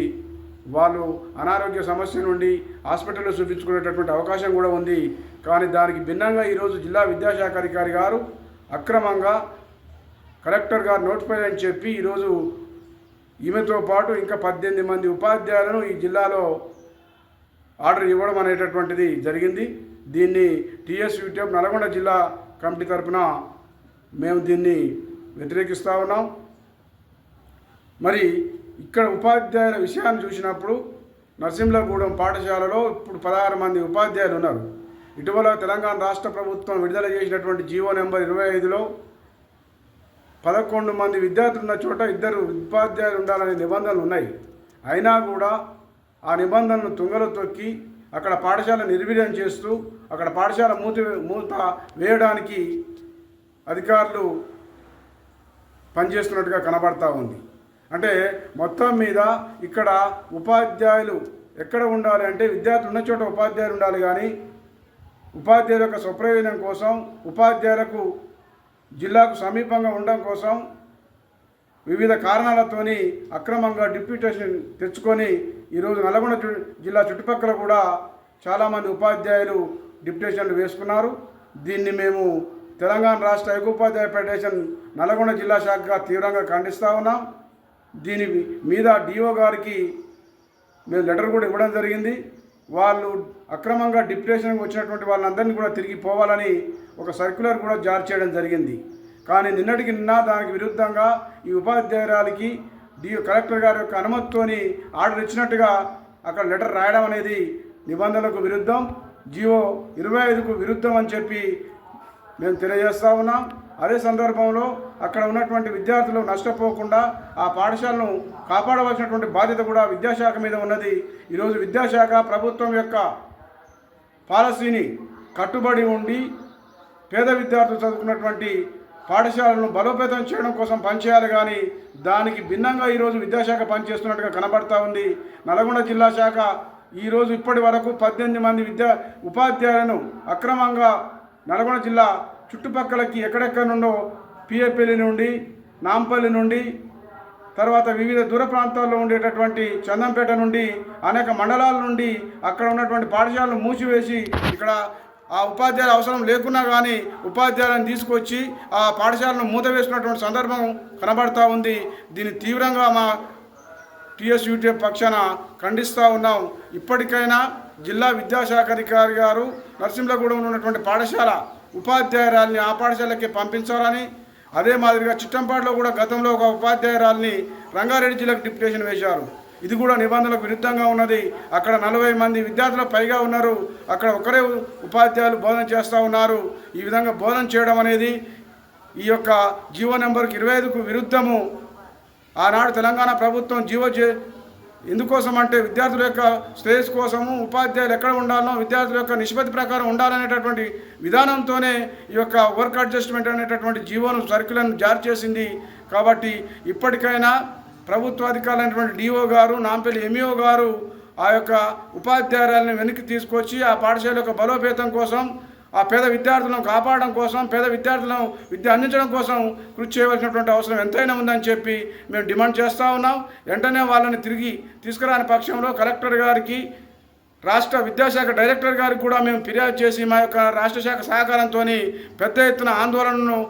వాళ్ళు అనారోగ్య సమస్య నుండి హాస్పిటల్లో చూపించుకునేటటువంటి అవకాశం కూడా ఉంది. కానీ దానికి భిన్నంగా ఈరోజు జిల్లా విద్యాశాఖ అధికారి గారు అక్రమంగా కలెక్టర్ గారు నోటిఫై అని చెప్పి ఈరోజు ఈమెతో పాటు ఇంకా 18 మంది ఉపాధ్యాయులను ఈ జిల్లాలో ఆర్డర్ ఇవ్వడం అనేటటువంటిది జరిగింది. దీన్ని టీఎస్ యూటీఎఫ్ నల్గొండ జిల్లా కమిటీ తరఫున మేము దీన్ని వ్యతిరేకిస్తూ ఉన్నాం. మరి ఇక్కడ ఉపాధ్యాయుల విషయాన్ని చూసినప్పుడు నరసింహులగూడెం పాఠశాలలో ఇప్పుడు 16 మంది ఉపాధ్యాయులు ఉన్నారు. ఇటీవల తెలంగాణ రాష్ట్ర ప్రభుత్వం విడుదల చేసినటువంటి జీవో నెంబర్ 25లో 11 మంది విద్యార్థులు ఉన్న చోట 2 ఉపాధ్యాయులు ఉండాలనే నిబంధనలు ఉన్నాయి. అయినా కూడా ఆ నిబంధనలు తుంగలో తొక్కి అక్కడ పాఠశాల నిర్వీర్యం చేస్తూ అక్కడ పాఠశాల మూత వేయడానికి అధికారులు పనిచేస్తున్నట్టుగా కనబడతా ఉంది. అంటే మొత్తం మీద ఇక్కడ ఉపాధ్యాయులు ఎక్కడ ఉండాలి అంటే విద్యార్థులు ఉన్న చోట ఉపాధ్యాయులు ఉండాలి. కానీ ఉపాధ్యాయుల యొక్క స్వప్రయోజనం కోసం, ఉపాధ్యాయులకు జిల్లాకు సమీపంగా ఉండడం కోసం వివిధ కారణాలతోని అక్రమంగా డిప్యూటేషన్ తెచ్చుకొని ఈరోజు నల్గొండ జిల్లా చుట్టుపక్కల కూడా చాలామంది ఉపాధ్యాయులు డిప్యుటేషన్లు వేసుకున్నారు. దీన్ని మేము తెలంగాణ రాష్ట్ర ఐకోపాధ్యాయ ఫెడరేషన్ నల్గొండ జిల్లా శాఖగా తీవ్రంగా ఖండిస్తూ ఉన్నాం. దీని మీద డిఓ గారికి మేము లెటర్ కూడా ఇవ్వడం జరిగింది. వాళ్ళు అక్రమంగా డిప్యుటేషన్కి వచ్చినటువంటి వాళ్ళందరినీ కూడా తిరిగి పోవాలని ఒక సర్క్యులర్ కూడా జారీ చేయడం జరిగింది. కానీ నిన్నటికి నిన్న దానికి విరుద్ధంగా ఈ ఉపాధ్యాయురాలికి కలెక్టర్ గారి యొక్క అనుమతితోని ఆర్డర్ ఇచ్చినట్టుగా అక్కడ లెటర్ రాయడం అనేది నిబంధనలకు విరుద్ధం, జీవో 25కు విరుద్ధం అని చెప్పి మేము తెలియజేస్తూ ఉన్నాం. అదే సందర్భంలో అక్కడ ఉన్నటువంటి విద్యార్థులు నష్టపోకుండా ఆ పాఠశాలను కాపాడవలసినటువంటి బాధ్యత కూడా విద్యాశాఖ మీద ఉన్నది. ఈరోజు విద్యాశాఖ ప్రభుత్వం యొక్క పాలసీని కట్టుబడి ఉండి పేద విద్యార్థులు చదువుకున్నటువంటి పాఠశాలను బలోపేతం చేయడం కోసం పనిచేయాలి. కానీ దానికి భిన్నంగా ఈరోజు విద్యాశాఖ పనిచేస్తున్నట్టుగా కనబడతా ఉంది. నల్గొండ జిల్లా శాఖ ఈరోజు ఇప్పటి వరకు 18 మంది ఉపాధ్యాయులను అక్రమంగా నల్గొండ జిల్లా చుట్టుపక్కలకి ఎక్కడెక్కడ నుండో పిఏపల్లి నుండి, నాంపల్లి నుండి, తర్వాత వివిధ దూర ప్రాంతాల్లో ఉండేటటువంటి చందంపేట నుండి, అనేక మండలాల నుండి అక్కడ ఉన్నటువంటి పాఠశాలను మూసివేసి ఇక్కడ ఆ ఉపాధ్యాయుల అవసరం లేకున్నా కానీ ఉపాధ్యాయులను తీసుకొచ్చి ఆ పాఠశాలను మూతవేసుకున్నటువంటి సందర్భం కనబడతా ఉంది. దీన్ని తీవ్రంగా మా టీఎస్యూటీ పక్షాన ఖండిస్తూ ఉన్నాం. ఇప్పటికైనా జిల్లా విద్యాశాఖ అధికారి గారు నరసింహగూడెంలో ఉన్నటువంటి పాఠశాల ఉపాధ్యాయురాల్ని ఆ పాఠశాలకి పంపించాలని, అదే మాదిరిగా చిట్టంపాడులో కూడా గతంలో ఒక ఉపాధ్యాయురాల్ని రంగారెడ్డి జిల్లాకు డిప్యుటేషన్ వేశారు. ఇది కూడా నిబంధనలకు విరుద్ధంగా ఉన్నది. అక్కడ 40 మంది విద్యార్థులు పైగా ఉన్నారు. అక్కడ ఒకరే ఉపాధ్యాయులు బోధన చేస్తూ ఉన్నారు. ఈ విధంగా బోధన చేయడం అనేది ఈ యొక్క జీవో నెంబర్ 25కు విరుద్ధము. ఆనాడు తెలంగాణ ప్రభుత్వం జీవో ఎందుకోసం అంటే విద్యార్థుల యొక్క శ్రేయస్ కోసము, ఉపాధ్యాయులు ఎక్కడ ఉండాలనో విద్యార్థుల యొక్క నిష్పత్తి ప్రకారం ఉండాలనేటటువంటి విధానంతోనే ఈ యొక్క వర్క్ అడ్జస్ట్మెంట్ అనేటటువంటి జీవోను సర్క్యులర్ను జారీ చేసింది. కాబట్టి ఇప్పటికైనా ప్రభుత్వ అధికారులైనటువంటి డిఓ గారు, నాంపల్లి ఎంఈఓ గారు ఆ యొక్క ఉపాధ్యాయురాలను వెనక్కి తీసుకొచ్చి ఆ పాఠశాల యొక్క బలోపేతం కోసం, ఆ పేద విద్యార్థులను కాపాడడం కోసం, పేద విద్యార్థులను విద్య అందించడం కోసం కృషి చేయవలసినటువంటి అవసరం ఎంతైనా ఉందని చెప్పి మేము డిమాండ్ చేస్తూ ఉన్నాం. వెంటనే వాళ్ళని తిరిగి తీసుకురాని పక్షంలో కలెక్టర్ గారికి, రాష్ట్ర విద్యాశాఖ డైరెక్టర్ గారికి కూడా మేము ఫిర్యాదు చేసి మా యొక్క రాష్ట్ర శాఖ సహకారంతో పెద్ద ఎత్తున ఆందోళనను,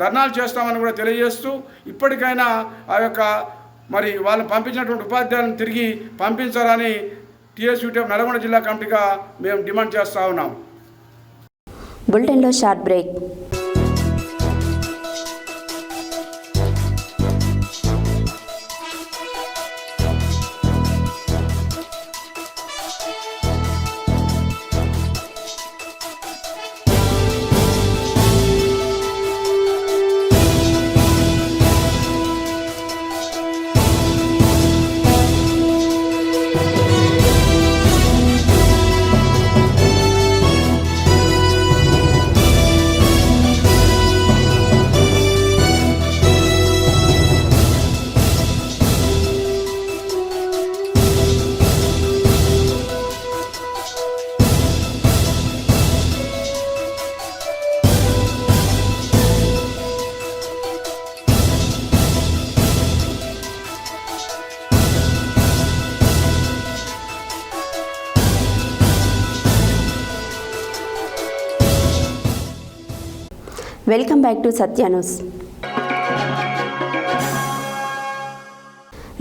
ధర్నాలు చేస్తామని కూడా తెలియజేస్తూ ఇప్పటికైనా ఆ యొక్క మరి వాళ్ళని పంపించినటువంటి ఉపాధ్యాయులను తిరిగి పంపించాలని టీఎస్యూటీ నల్గొండ జిల్లా కమిటీగా మేము డిమాండ్ చేస్తూ ఉన్నాం. బులెటిన్లో short break. Welcome back to Satya News.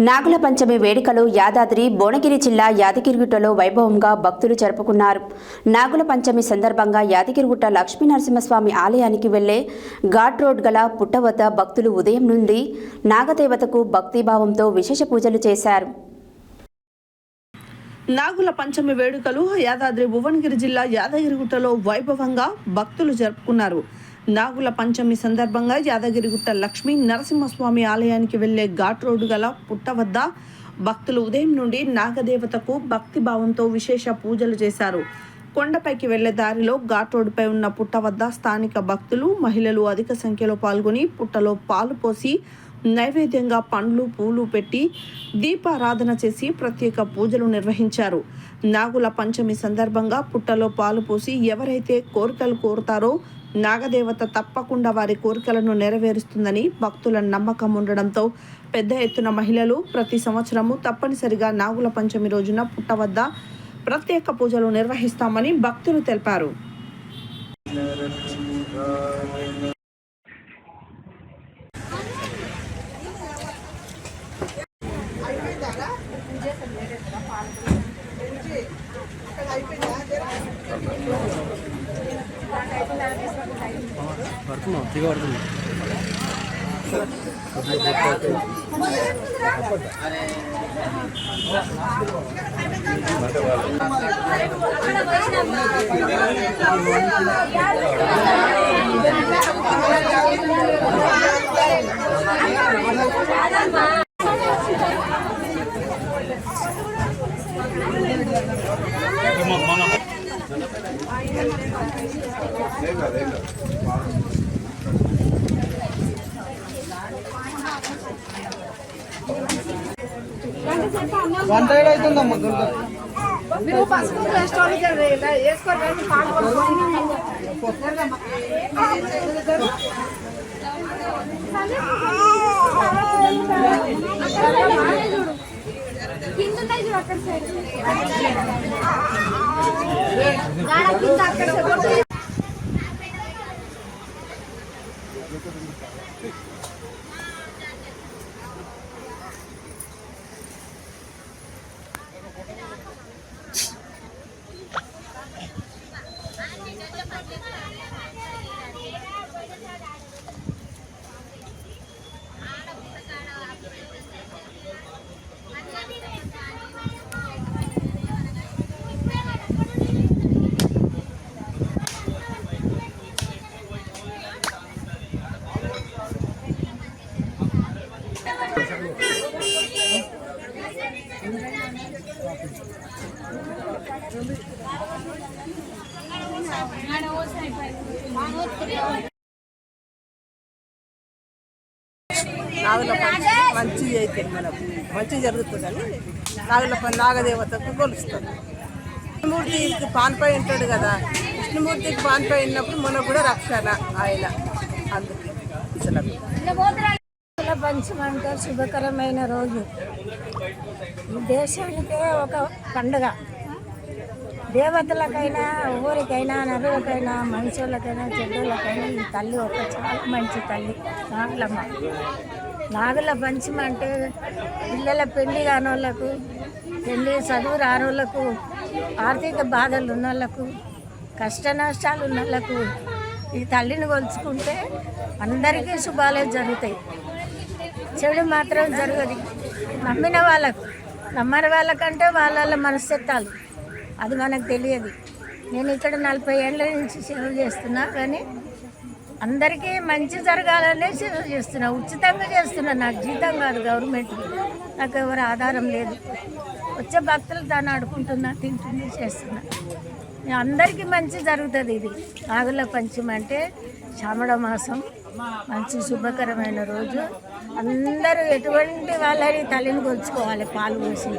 Nagula Panchami వేడుకలు యాదాద్రి భువనగిరి జిల్లా యాదగిరిగుట్టలో వైభవంగా భక్తులు జరుపుకున్నారు. నాగుల పంచమి సందర్భంగా యాదగిరిగుట్ట లక్ష్మీ నరసింహస్వామి ఆలయానికి వెళ్లే ఘాట్ రోడ్ గల పుట్ట వద్ద భక్తులు ఉదయం నుండి నాగదేవతకు భక్తిభావంతో విశేష పూజలు చేశారు. నాగుల పంచమి వేడుకలు యాదాద్రి భువనగిరి జిల్లా యాదగిరిగుట్టలో వైభవంగా భక్తులు జరుపుకున్నారు. నాగుల పంచమి సందర్భంగా యాదగిరిగుట్ట లక్ష్మీ నరసింహస్వామి ఆలయానికి వెళ్లే ఘాట్ రోడ్డు గల పుట్ట వద్ద భక్తులు ఉదయం నుండి నాగదేవతకు భక్తిభావంతో విశేష పూజలు చేశారు. కొండపైకి వెళ్లే దారిలో ఘాట్ రోడ్డుపై ఉన్న పుట్ట వద్ద స్థానిక భక్తులు, మహిళలు అధిక సంఖ్యలో పాల్గొని పుట్టలో పాలు పోసి నైవేద్యంగా పండ్లు, పూలు పెట్టి దీపారాధన చేసి ప్రత్యేక పూజలు నిర్వహించారు. నాగుల పంచమి సందర్భంగా పుట్టలో పాలు పోసి ఎవరైతే కోరికలు కోరుతారో నాగదేవత తప్పకుండా వారి కోరికలను నెరవేరుస్తుందని భక్తుల నమ్మకం ఉండడంతో పెద్ద ఎత్తున మహిళలు ప్రతి సంవత్సరము తప్పనిసరిగా నాగుల పంచమి రోజున పుట్ట వద్ద ప్రత్యేక పూజలు నిర్వహిస్తామని భక్తులు తెలిపారు. నాగుల పంచమి మంచి అయితే మనకు మంచి జరుగుతుందని నాగదేవతకు కొలుస్తారు. విష్ణుమూర్తికి పాన్పై ఉంటాడు కదా, విష్ణుమూర్తికి పాన్పై ఉన్నప్పుడు మనకు కూడా రక్షణ ఆయన. అందుకే పంచమి అంటే శుభకరమైన రోజు, దేశానికే ఒక పండుగ. దేవతలకైనా, ఊరికైనా, నరులకైనా, మనుషులకైనా, చెడ్డలకైనా ఈ తల్లి ఒక చాలా మంచి తల్లి నాగులమ్మ. నాగుల పంచమి అంటే పిల్లల పెళ్లి కానోళ్ళకు, పెళ్లి చదువు రానోళ్ళకు, ఆర్థిక బాధలు ఉన్న వాళ్ళకు, కష్ట నష్టాలు ఉన్న వాళ్ళకు ఈ తల్లిని కొలుచుకుంటే అందరికీ శుభాలే జరుగుతాయి. చెడు మాత్రం జరగదు. నమ్మిన వాళ్ళకు, నమ్మని వాళ్ళకంటే వాళ్ళ మనస్తత్వాలు అది మనకు తెలియదు. నేను ఇక్కడ 40 ఏళ్ళ నుంచి సేవ చేస్తున్నా, కానీ అందరికీ మంచి జరగాలనే సేవ చేస్తున్నా. ఉచితంగా చేస్తున్నా, నాకు జీతం కాదు, గవర్నమెంట్, నాకు ఎవరు ఆధారం లేదు. వచ్చే భక్తులు దాన్ని ఆడుకుంటున్నా, తింటున్నా, చేస్తున్నా. అందరికీ మంచి జరుగుతుంది. ఇది నాగుల పంచమి అంటే శ్రావణ మాసం, మంచి శుభకరమైన రోజు. అందరూ ఎటువంటి వాళ్ళని తల్లిని కొలుచుకోవాలి. పాలు పోసి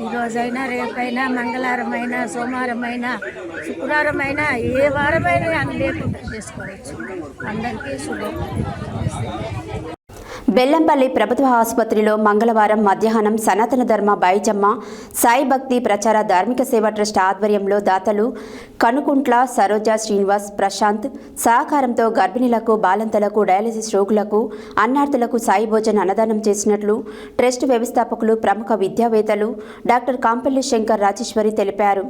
ఈ రోజైనా, రేపైనా, మంగళవారమైనా, సోమవారమైనా, శుక్రవారమైనా, ఏ వారమైనా అని లేకుండా చేసుకోవచ్చు. అందరికీ శుభం. బెల్లంపల్లి ప్రభుత్వ ఆసుపత్రిలో మంగళవారం మధ్యాహ్నం సనాతన ధర్మ బైజమ్మ సాయి భక్తి ప్రచార ధార్మిక సేవా ట్రస్ట్ ఆధ్వర్యంలో దాతలు కనుకుంట్ల సరోజా శ్రీనివాస్ ప్రశాంత్ సహకారంతో గర్భిణీలకు, బాలంతలకు, డయాలసిస్ రోగులకు, అన్నార్థులకు సాయి భోజన్ అన్నదానం చేసినట్లు ట్రస్ట్ వ్యవస్థాపకులు, ప్రముఖ విద్యావేత్తలు డాక్టర్ కాంపల్లి శంకర్ రాజేశ్వరి తెలిపారు.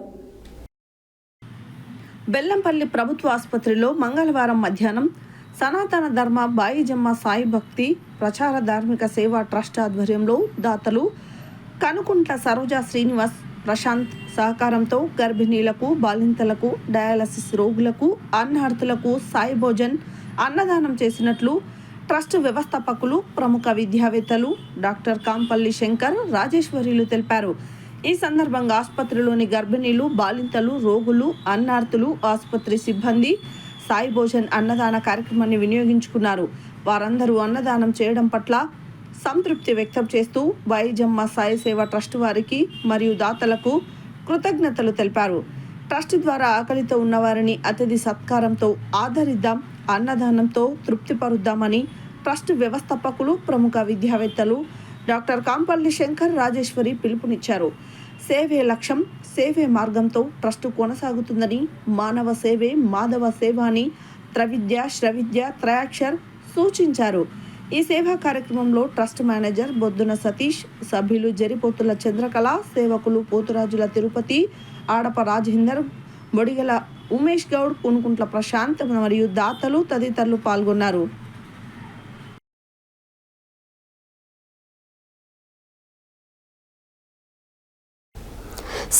బెల్లంపల్లి ప్రభుత్వ ఆసుపత్రిలో మంగళవారం మధ్యాహ్నం సనాతన ధర్మ బాయిజమ్మ సాయి భక్తి ప్రచార ధార్మిక సేవా ట్రస్ట్ ఆధ్వర్యంలో దాతలు కనుకుంట్ల సరోజా శ్రీనివాస్ ప్రశాంత్ సహకారంతో గర్భిణీలకు, బాలింతలకు, డయాలసిస్ రోగులకు, అన్నార్థులకు సాయి భోజన్ అన్నదానం చేసినట్లు ట్రస్ట్ వ్యవస్థాపకులు, ప్రముఖ విద్యావేత్తలు డాక్టర్ కాంపల్లి శంకర్ రాజేశ్వరిలు తెలిపారు. ఈ సందర్భంగా ఆసుపత్రిలోని గర్భిణీలు, బాలింతలు, రోగులు, అన్నార్థులు, ఆసుపత్రి సిబ్బంది సాయి భోజన్ అన్నదాన కార్యక్రమాన్ని వినియోగించుకున్నారు. వారందరూ అన్నదానం చేయడం పట్ల సంతృప్తి వ్యక్తం చేస్తూ బాయిజమ్మ సాయి సేవ ట్రస్ట్ వారికి మరియు దాతలకు కృతజ్ఞతలు తెలిపారు. ట్రస్ట్ ద్వారా ఆకలితో ఉన్నవారిని అతిథి సత్కారంతో ఆదరిద్దాం, అన్నదానంతో తృప్తిపరుద్దామని ట్రస్ట్ వ్యవస్థాపకులు, ప్రముఖ విద్యావేత్తలు డాక్టర్ కాంపల్లి శంకర్ రాజేశ్వరి పిలుపునిచ్చారు. సేవే లక్ష్యం, సేవే మార్గంతో ట్రస్టు కొనసాగుతుందని, మానవ సేవే మాధవ సేవ అని త్రవిద్య, శ్రవిద్య, త్రయాక్షర్ సూచించారు. ఈ సేవా కార్యక్రమంలో ట్రస్ట్ మేనేజర్ బొద్దున సతీష్, సభ్యులు జరిపోతుల చంద్రకళ, సేవకులు పోతురాజుల తిరుపతి, ఆడప రాజేందర్, బొడిగల ఉమేష్ గౌడ్, కొనుకుంట్ల ప్రశాంత్ మరియు దాతలు తదితరులు పాల్గొన్నారు.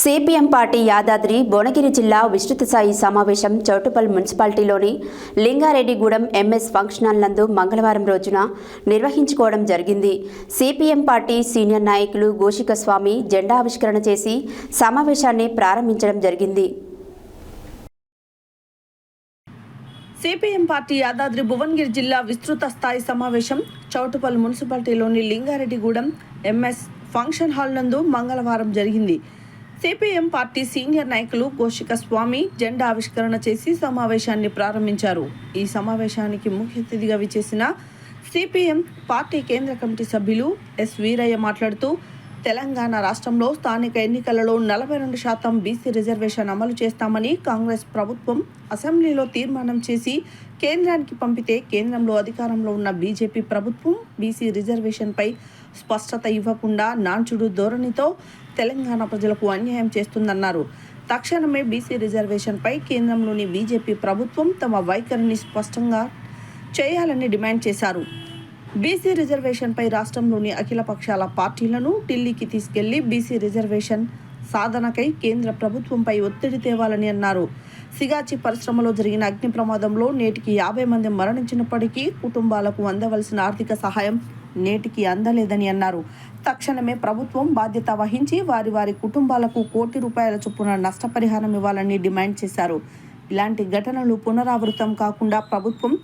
సిపిఎం పార్టీ యాదాద్రి భువనగిరి జిల్లా విస్తృత స్థాయి సమావేశం చౌటుపల్ మున్సిపాలిటీలోని లింగారెడ్డిగూడెం ఎంఎస్ ఫంక్షన్ హాల్ నందు మంగళవారం రోజున నిర్వహించుకోవడం జరిగింది. సిపిఎం పార్టీ సీనియర్ నాయకులు గోషిక స్వామి జెండా ఆవిష్కరణ చేసి సమావేశాన్ని ప్రారంభించడం జరిగింది. సిపిఎం పార్టీ యాదాద్రి భువనగిరి జిల్లా విస్తృత స్థాయి సమావేశం చౌటుపల్ మున్సిపాలిటీలోని లింగారెడ్డిగూడెం ఎంఎస్ ఫంక్షన్ హాల్ నందు మంగళవారం జరిగింది. సిపిఎం పార్టీ సీనియర్ నాయకులు గోషిక స్వామి జెండా ఆవిష్కరణ చేసి సమావేశాన్ని ప్రారంభించారు. ఈ సమావేశానికి ముఖ్య అతిథిగా విచ్చేసిన సిపిఎం పార్టీ కేంద్ర కమిటీ సభ్యులు ఎస్ వీరయ్య మాట్లాడుతూ, తెలంగాణ రాష్ట్రంలో స్థానిక ఎన్నికలలో 42% బీసీ రిజర్వేషన్ అమలు చేస్తామని కాంగ్రెస్ ప్రభుత్వం అసెంబ్లీలో తీర్మానం చేసి కేంద్రానికి పంపితే కేంద్రంలో అధికారంలో ఉన్న బీజేపీ ప్రభుత్వం బీసీ రిజర్వేషన్పై స్పష్టత ఇవ్వకుండా నాంచుడు ధోరణితో తెలంగాణ ప్రజలకు అన్యాయం చేస్తుందన్నారు. తక్షణమే బీసీ రిజర్వేషన్పై కేంద్రంలోని బీజేపీ ప్రభుత్వం తమ వైఖరిని స్పష్టంగా చేయాలని డిమాండ్ చేశారు. బీసీ రిజర్వేషన్పై రాష్ట్రంలోని అఖిల పక్షాల పార్టీలను ఢిల్లీకి తీసుకెళ్లి బీసీ రిజర్వేషన్ సాధనకై కేంద్ర ప్రభుత్వంపై ఒత్తిడి తేవాలని అన్నారు. సిగాచి పరిశ్రమలో జరిగిన అగ్ని ప్రమాదంలో నేటికి 50 మంది మరణించినప్పటికీ కుటుంబాలకు అందవలసిన ఆర్థిక సహాయం నేటికి అందలేదని అన్నారు. తక్షణమే ప్రభుత్వం బాధ్యత వహించి వారి కుటుంబాలకు ₹1 కోటి చొప్పున నష్టపరిహారం ఇవ్వాలని డిమాండ్ చేశారు. ఇలాంటి ఘటనలు పునరావృతం కాకుండా ప్రభుత్వం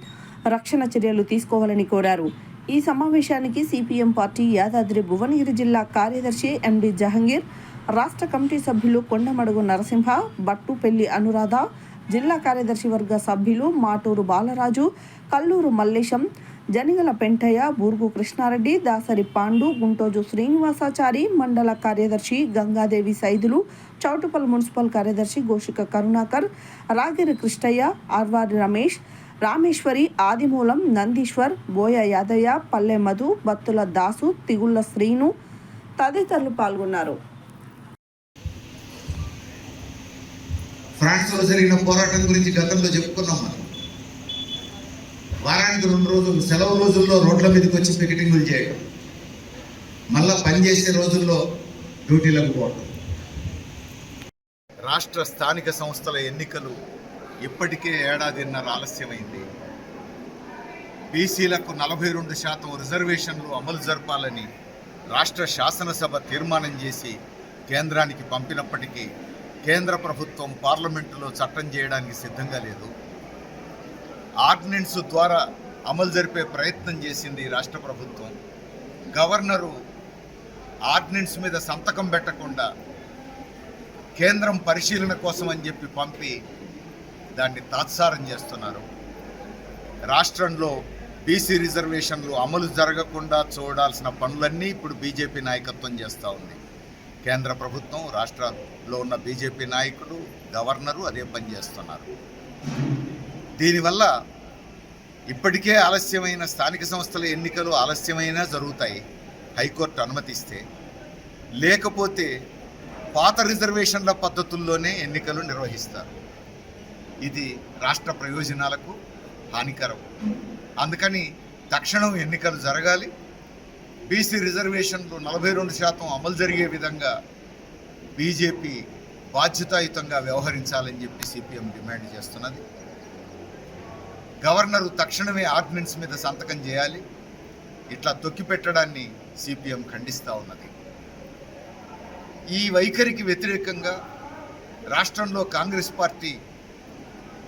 రక్షణ చర్యలు తీసుకోవాలని కోరారు. ఈ సమావేశానికి సిపిఎం పార్టీ యాదాద్రి భువనగిరి జిల్లా కార్యదర్శి ఎండి జహంగీర్, రాష్ట్ర కమిటీ సభ్యులు కొండమడుగు నరసింహ, బట్టుపెల్లి అనురాధ, జిల్లా కార్యదర్శి వర్గ సభ్యులు మాటూరు బాలరాజు, కల్లూరు మల్లేశం, జనిగల పెంటయ్య, బూర్గు కృష్ణారెడ్డి, దాసరి పాండు, గుంటోజు శ్రీనివాసాచారి, మండల కార్యదర్శి గంగాదేవి సైదులు, చౌటుపల్ మున్సిపల్ కార్యదర్శి గోషిక కరుణాకర్, రాగిరి కృష్ణయ్య, ఆర్వారి రమేష్, రామేశ్వరి, ఆదిమూలం, నందీశ్వర్, బోయ యాదయ్య, పల్లె మధు, బత్తుల దాసు, తిగుళ్ల శ్రీను తదితరులు పాల్గొన్నారు. ఫ్రాన్స్లో జరిగిన పోరాటం గురించి గతంలో చెప్పుకున్నాం. మనం వారానికి 2 రోజులు సెలవు రోజుల్లో రోడ్ల మీదకి వచ్చి పికెటింగులు చేయడం, మళ్ళా పనిచేసే రోజుల్లో డ్యూటీలకు పోవడం. రాష్ట్ర స్థానిక సంస్థల ఎన్నికలు ఇప్పటికే 1.5 ఏళ్ల ఆలస్యమైంది. బీసీలకు 42% రిజర్వేషన్లు అమలు జరపాలని రాష్ట్ర శాసనసభ తీర్మానం చేసి కేంద్రానికి పంపినప్పటికీ కేంద్ర ప్రభుత్వం పార్లమెంటులో చట్టం చేయడానికి సిద్ధంగా లేదు. ఆర్డినెన్స్ ద్వారా అమలు జరిపే ప్రయత్నం చేసింది రాష్ట్ర ప్రభుత్వం. గవర్నరు ఆర్డినెన్స్ మీద సంతకం పెట్టకుండా కేంద్రం పరిశీలన కోసం అని చెప్పి పంపి దాన్ని తాత్సారం చేస్తున్నారు. రాష్ట్రంలో బీసీ రిజర్వేషన్లు అమలు జరగకుండా చూడాల్సిన పనులన్నీ ఇప్పుడు బీజేపీ నాయకత్వం చేస్తూ ఉంది. కేంద్ర ప్రభుత్వం, రాష్ట్రంలో ఉన్న బీజేపీ నాయకులు, గవర్నరు అదే పని చేస్తున్నారు. దీనివల్ల ఇప్పటికే ఆలస్యమైన స్థానిక సంస్థల ఎన్నికలు ఆలస్యమైనా జరుగుతాయి హైకోర్టు అనుమతిస్తే. లేకపోతే పాత రిజర్వేషన్ల పద్ధతుల్లోనే ఎన్నికలు నిర్వహిస్తారు. ఇది రాష్ట్ర ప్రయోజనాలకు హానికరం. అందుకని తక్షణం ఎన్నికలు జరగాలి. బీసీ రిజర్వేషన్లు 42% అమలు జరిగే విధంగా బీజేపీ బాధ్యతాయుతంగా వ్యవహరించాలని చెప్పి సిపిఎం డిమాండ్ చేస్తున్నది. గవర్నరు తక్షణమే ఆర్డినెన్స్ మీద సంతకం చేయాలి. ఇట్లా తొక్కిపెట్టడాన్ని సిపిఎం ఖండిస్తూ ఉన్నది. ఈ వైఖరికి వ్యతిరేకంగా రాష్ట్రంలో కాంగ్రెస్ పార్టీ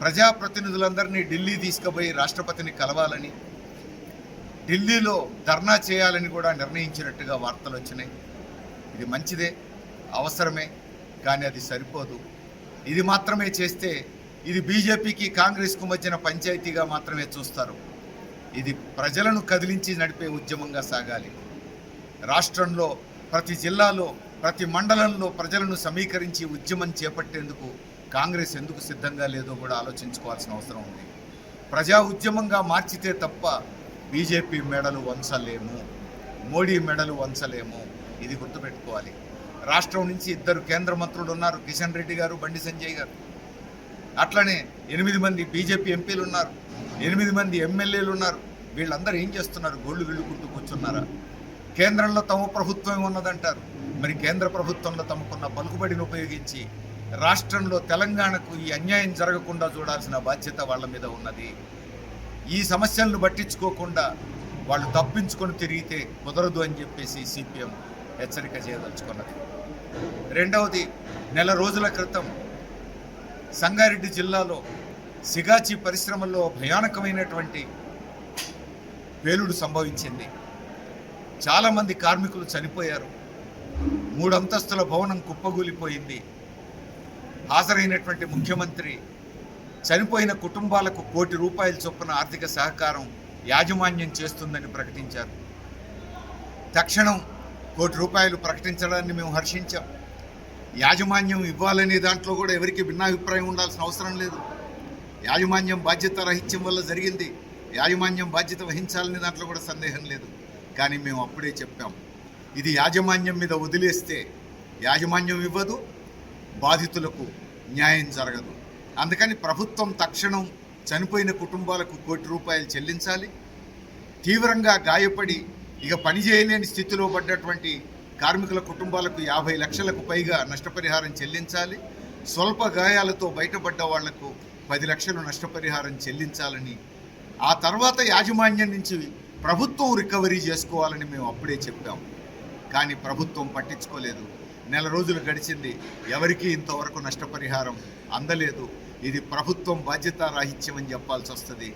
ప్రజాప్రతినిధులందరినీ ఢిల్లీ తీసుకుపోయి రాష్ట్రపతిని కలవాలని, ఢిల్లీలో ధర్నా చేయాలని కూడా నిర్ణయించినట్టుగా వార్తలు వచ్చినాయి. ఇది మంచిదే, అవసరమే, కానీ అది సరిపోదు. ఇది మాత్రమే చేస్తే ఇది బీజేపీకి కాంగ్రెస్కు మధ్యన పంచాయతీగా మాత్రమే చూస్తారు. ఇది ప్రజలను కదిలించి నడిపే ఉద్యమంగా సాగాలి. రాష్ట్రంలో ప్రతి జిల్లాలో ప్రతి మండలంలో ప్రజలను సమీకరించి ఉద్యమం చేపట్టేందుకు కాంగ్రెస్ ఎందుకు సిద్ధంగా లేదో కూడా ఆలోచించుకోవాల్సిన అవసరం ఉంది. ప్రజా ఉద్యమంగా మార్చితే తప్ప బీజేపీ మెడలు వంచలేము, మోడీ మెడలు వంచలేము. ఇది గుర్తుపెట్టుకోవాలి. రాష్ట్రం నుంచి 2 కేంద్ర మంత్రులు ఉన్నారు, కిషన్ రెడ్డి గారు, బండి సంజయ్ గారు. అట్లనే 8 మంది బీజేపీ ఎంపీలు ఉన్నారు, 8 మంది ఎమ్మెల్యేలు ఉన్నారు. వీళ్ళందరూ ఏం చేస్తున్నారు? గోళ్ళు విళ్ళుకుంటూ కూర్చున్నారా? కేంద్రంలో తమ ప్రభుత్వం ఉన్నదంటారు. మరి కేంద్ర ప్రభుత్వంలో తమకున్న పలుకుబడిని ఉపయోగించి రాష్ట్రంలో తెలంగాణకు ఈ అన్యాయం జరగకుండా చూడాల్సిన బాధ్యత వాళ్ళ మీద ఉన్నది. ఈ సమస్యలను పట్టించుకోకుండా వాళ్ళు తప్పించుకొని తిరిగితే కుదరదు అని చెప్పేసి సిపిఎం హెచ్చరిక చేయదలుచుకున్నది. రెండవది, నెల రోజుల క్రితం సంగారెడ్డి జిల్లాలో సిగాచి పరిశ్రమల్లో భయానకమైనటువంటి పేలుడు సంభవించింది. చాలామంది కార్మికులు చనిపోయారు. 3 అంతస్తుల భవనం కుప్పగూలిపోయింది. హాజరైనటువంటి ముఖ్యమంత్రి చనిపోయిన కుటుంబాలకు ₹1 కోటి చొప్పున ఆర్థిక సహకారం యాజమాన్యం చేస్తుందని ప్రకటించారు. తక్షణం ₹1 కోటి ప్రకటించడాన్ని మేము హర్షించాం. యాజమాన్యం ఇవ్వాలనే దాంట్లో కూడా ఎవరికి భిన్నాభిప్రాయం ఉండాల్సిన అవసరం లేదు. యాజమాన్యం బాధ్యత రహిత్యం వల్ల జరిగింది. యాజమాన్యం బాధ్యత వహించాలనే దాంట్లో కూడా సందేహం లేదు. కానీ మేము అప్పుడే చెప్పాం, ఇది యాజమాన్యం మీద వదిలేస్తే యాజమాన్యం ఇవ్వదు, బాధితులకు న్యాయం జరగదు. అందుకని ప్రభుత్వం తక్షణం చనిపోయిన కుటుంబాలకు ₹1 కోటి చెల్లించాలి. తీవ్రంగా గాయపడి ఇక పని చేయలేని స్థితిలో పడ్డటువంటి కార్మికుల కుటుంబాలకు 50 లక్షలకు పైగా నష్టపరిహారం చెల్లించాలి. స్వల్ప గాయాలతో బయటపడ్డ వాళ్లకు 10 లక్షలు నష్టపరిహారం చెల్లించాలని, ఆ తర్వాత యాజమాన్యం నుంచి ప్రభుత్వం రికవరీ చేసుకోవాలని మేము అప్పుడే చెప్పాం. కానీ ప్రభుత్వం పట్టించుకోలేదు. నెల రోజులు గడిచింది, ఎవరికీ ఇంతవరకు నష్టపరిహారం అందలేదు. ఇది ప్రభుత్వం బాధ్యత రాహిత్యం అని చెప్పాల్సి వస్తుంది.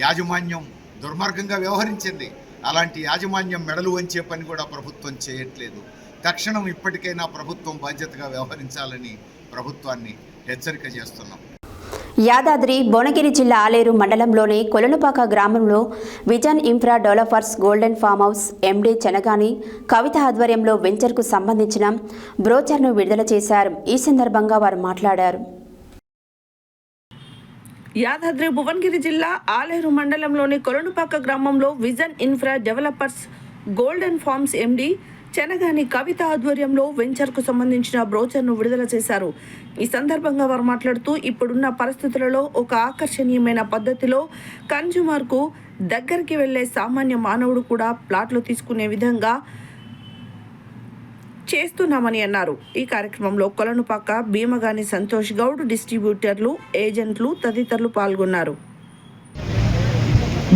యాజమాన్యం దుర్మార్గంగా వ్యవహరించింది. అలాంటి యాజమాన్యం మెడలు వంచే పని కూడా ప్రభుత్వం చేయట్లేదు. తక్షణం ఇప్పటికైనా ప్రభుత్వం బాధ్యతగా వ్యవహరించాలని ప్రభుత్వాన్ని హెచ్చరిక చేస్తున్నాం. యాదాద్రి భువనగిరి జిల్లా ఆలేరు మండలంలోని కొలనుపాక గ్రామంలో Vision Infra Developers Golden Farm House MD Chenagani Kavitha ఆధ్వర్యంలో వెంచర్కు సంబంధించిన బ్రోచర్ను విడుదల చేశారు. ఈ సందర్భంగా వారు మాట్లాడారు. యాదాద్రి భువనగిరి జిల్లా ఆలేరు మండలంలోని కొలనుపాక గ్రామంలో Vision Infra Developers Golden Farms MD Chenagani Kavitha ఆధ్వర్యంలో వెంచర్కు సంబంధించిన బ్రోచర్ను విడుదల చేశారు. ఈ సందర్భంగా వారు మాట్లాడుతూ, ఇప్పుడున్న పరిస్థితులలో ఒక ఆకర్షణీయమైన పద్ధతిలో కన్జ్యూమర్కు దగ్గరికి వెళ్లే సామాన్య మానవుడు కూడా ప్లాట్లు తీసుకునే విధంగా చేస్తున్నామని అన్నారు. ఈ కార్యక్రమంలో కొలనుపాక భీమగాని సంతోష్ గౌడ్, డిస్ట్రిబ్యూటర్లు, ఏజెంట్లు తదితరులు పాల్గొన్నారు.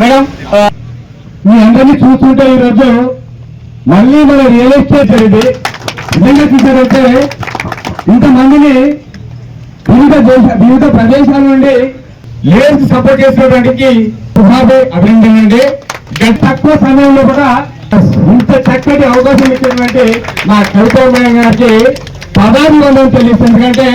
మేడం, మీ అందరినీ చూస్తుంటే ఈరోజు మళ్ళీ మన రియల్ ఎస్టేట్ ఇది నిజంగా చూసారంటే ఇంతమందిని వివిధ ప్రదేశాల నుండి లేన్స్ సపోర్ట్ చేసేటానికి అభినందన అండి. తక్కువ సమయంలో కూడా ఇంత చక్కటి అవకాశం ఇచ్చినటువంటి మా కవిత మేడం గారికి పదాభివందనం తెలియదు. ఎందుకంటే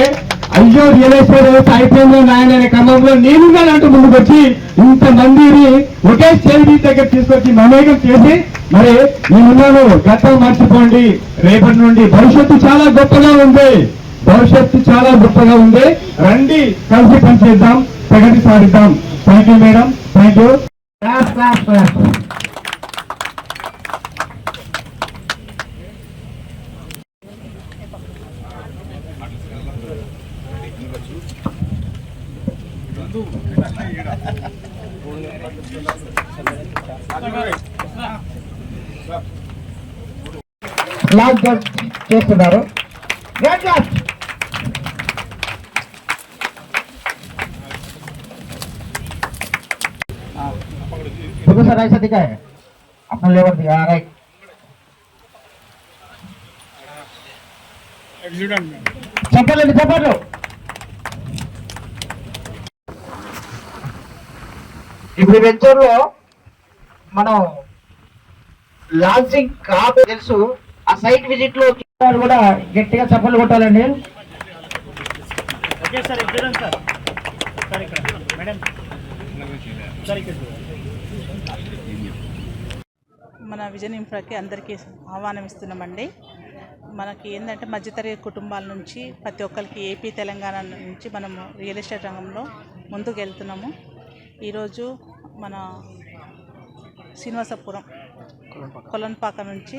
అయ్యో రియల్ ఎస్టేట్ అయిపోయిందో నాయన అనే క్రమంలో నేనుగానంటూ ముందుకు వచ్చి ఇంతమందిని ఒకే స్టేజ్ దగ్గర తీసుకొచ్చి మమేకం చేసి, మరి నేనున్నాను, గతం మర్చిపోండి, రేపటి నుండి భవిష్యత్తు చాలా గొప్పగా ఉంది, రండి కలిసి పనిచేద్దాం, ప్రగతి సాధిద్దాం. Thank you madam, thank you. చేస్తున్నారు. सर ऐसा दिखा है अपना लेबर दिखा राइट चप्पल ఇప్పుడు వెంచర్ లో మనం లాంచింగ్ కాదు తెలుసు. ఆ సైట్ విజిట్ లో కూడా గట్టిగా చప్పలు కొట్టాలండి. మన విజన్ ఇన్ఫ్రాకి అందరికీ ఆహ్వానం ఇస్తున్నామండి. మనకి ఏంటంటే మధ్యతరగతి కుటుంబాల నుంచి ప్రతి ఒక్కరికి ఏపీ తెలంగాణ నుంచి మనము రియల్ ఎస్టేట్ రంగంలో ముందుకు వెళ్తున్నాము. ఈరోజు మన శ్రీనివాసపురం కొలన్పాక నుంచి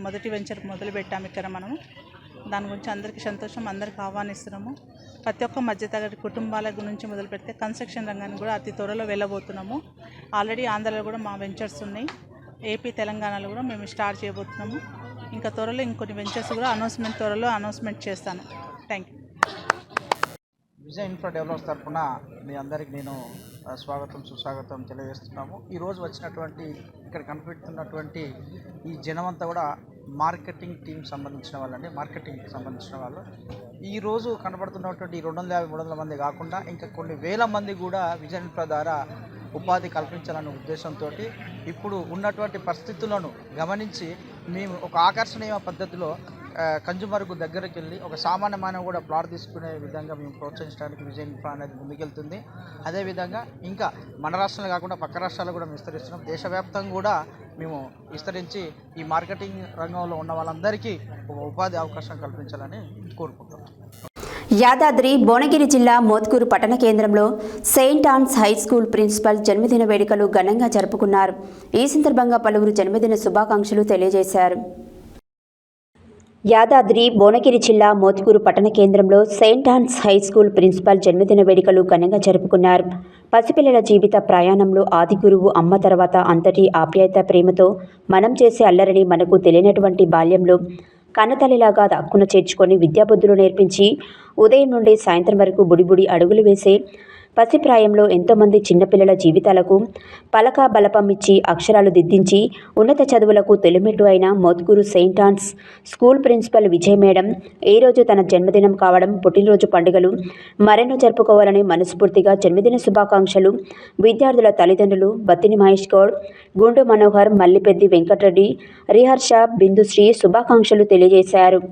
మొదటి వెంచర్ మొదలుపెట్టాము. ఇక్కడ మనము దాని గురించి అందరికీ సంతోషం, అందరికీ ఆహ్వానిస్తున్నాము. ప్రతి ఒక్క మధ్యతరగతి కుటుంబాల గురించి మొదలు పెడితే కన్స్ట్రక్షన్ రంగాన్ని కూడా అతి త్వరలో వెళ్ళబోతున్నాము. ఆల్రెడీ ఆంధ్రాలో కూడా మా వెంచర్స్ ఉన్నాయి, ఏపీ తెలంగాణలో కూడా మేము స్టార్ట్ చేయబోతున్నాము. ఇంకా త్వరలో ఇంకొన్ని వెంచర్స్ కూడా త్వరలో అనౌన్స్మెంట్ చేస్తాను. Thank you. Vijay infra developers తరఫున మీ అందరికి నేను స్వాగతం సుస్వాగతం తెలియజేస్తున్నాము. ఈరోజు వచ్చినటువంటి ఇక్కడ కనిపెడుతున్నటువంటి ఈ జనమంతా కూడా మార్కెటింగ్ టీం సంబంధించిన వాళ్ళండి, మార్కెటింగ్కి సంబంధించిన వాళ్ళు. ఈరోజు కనబడుతున్నటువంటి 250-300 మంది కాకుండా ఇంకా కొన్ని వేల మంది కూడా విజయ్ ఇన్ఫ్రా ద్వారా ఉపాధి కల్పించాలనే ఉద్దేశంతో ఇప్పుడు ఉన్నటువంటి పరిస్థితులను గమనించి మేము ఒక ఆకర్షణీయ పద్ధతిలో కన్జ్యూమర్కు దగ్గరికి వెళ్ళి ఒక సామాన్యమైన కూడా ప్లాట్ తీసుకునే విధంగా మేము ప్రోత్సహించడానికి విజయ్ ఇన్ఫ్రా అనేది ముందుకెళ్తుంది. అదేవిధంగా ఇంకా మన రాష్ట్రాలు కాకుండా పక్క రాష్ట్రాలు కూడా విస్తరిస్తున్నాం. దేశవ్యాప్తంగా కూడా మేము విస్తరించి ఈ మార్కెటింగ్ రంగంలో ఉన్న వాళ్ళందరికీ ఒక ఉపాధి అవకాశం కల్పించాలని కోరుకుంటున్నాం. యాదాద్రి భువనగిరి జిల్లా మోత్కూరు పట్టణ కేంద్రంలో saint Ann's high school principal జన్మదిన వేడుకలు ఘనంగా జరుపుకున్నారు. ఈ సందర్భంగా పలువురు జన్మదిన శుభాకాంక్షలు తెలియజేశారు. యాదాద్రి భువనగిరి జిల్లా మోత్కూరు పట్టణ కేంద్రంలో saint Ann's high school principal జన్మదిన వేడుకలు ఘనంగా జరుపుకున్నారు. పసిపిల్లల జీవిత ప్రయాణంలో ఆది గురువు అమ్మ తర్వాత అంతటి ఆప్యాయత ప్రేమతో మనం చేసే అల్లరిని మనకు తెలియనటువంటి బాల్యంలో కన్నతల్లిలాగా దక్కున చేర్చుకొని విద్యాబుద్ధులు నేర్పించి ఉదయం నుండి సాయంత్రం వరకు బుడిబుడి అడుగులు వేసే పసిప్రాయంలో ఎంతోమంది చిన్నపిల్లల జీవితాలకు పలక బలపం ఇచ్చి అక్షరాలు దిద్దించి ఉన్నత చదువులకు తొలిమెట్టు అయిన Motkur saint Ann's school principal Vijay madam ఈరోజు తన జన్మదినం కావడం, పుట్టినరోజు పండుగలు మరెన్నో జరుపుకోవాలని మనస్ఫూర్తిగా జన్మదిన శుభాకాంక్షలు విద్యార్థుల తల్లిదండ్రులు బత్తిని మహేష్ గౌడ్, గుండు మనోహర్, మల్లిపెద్ది వెంకటరెడ్డి, రిహర్ష, బిందుశ్రీ శుభాకాంక్షలు తెలియజేశారు.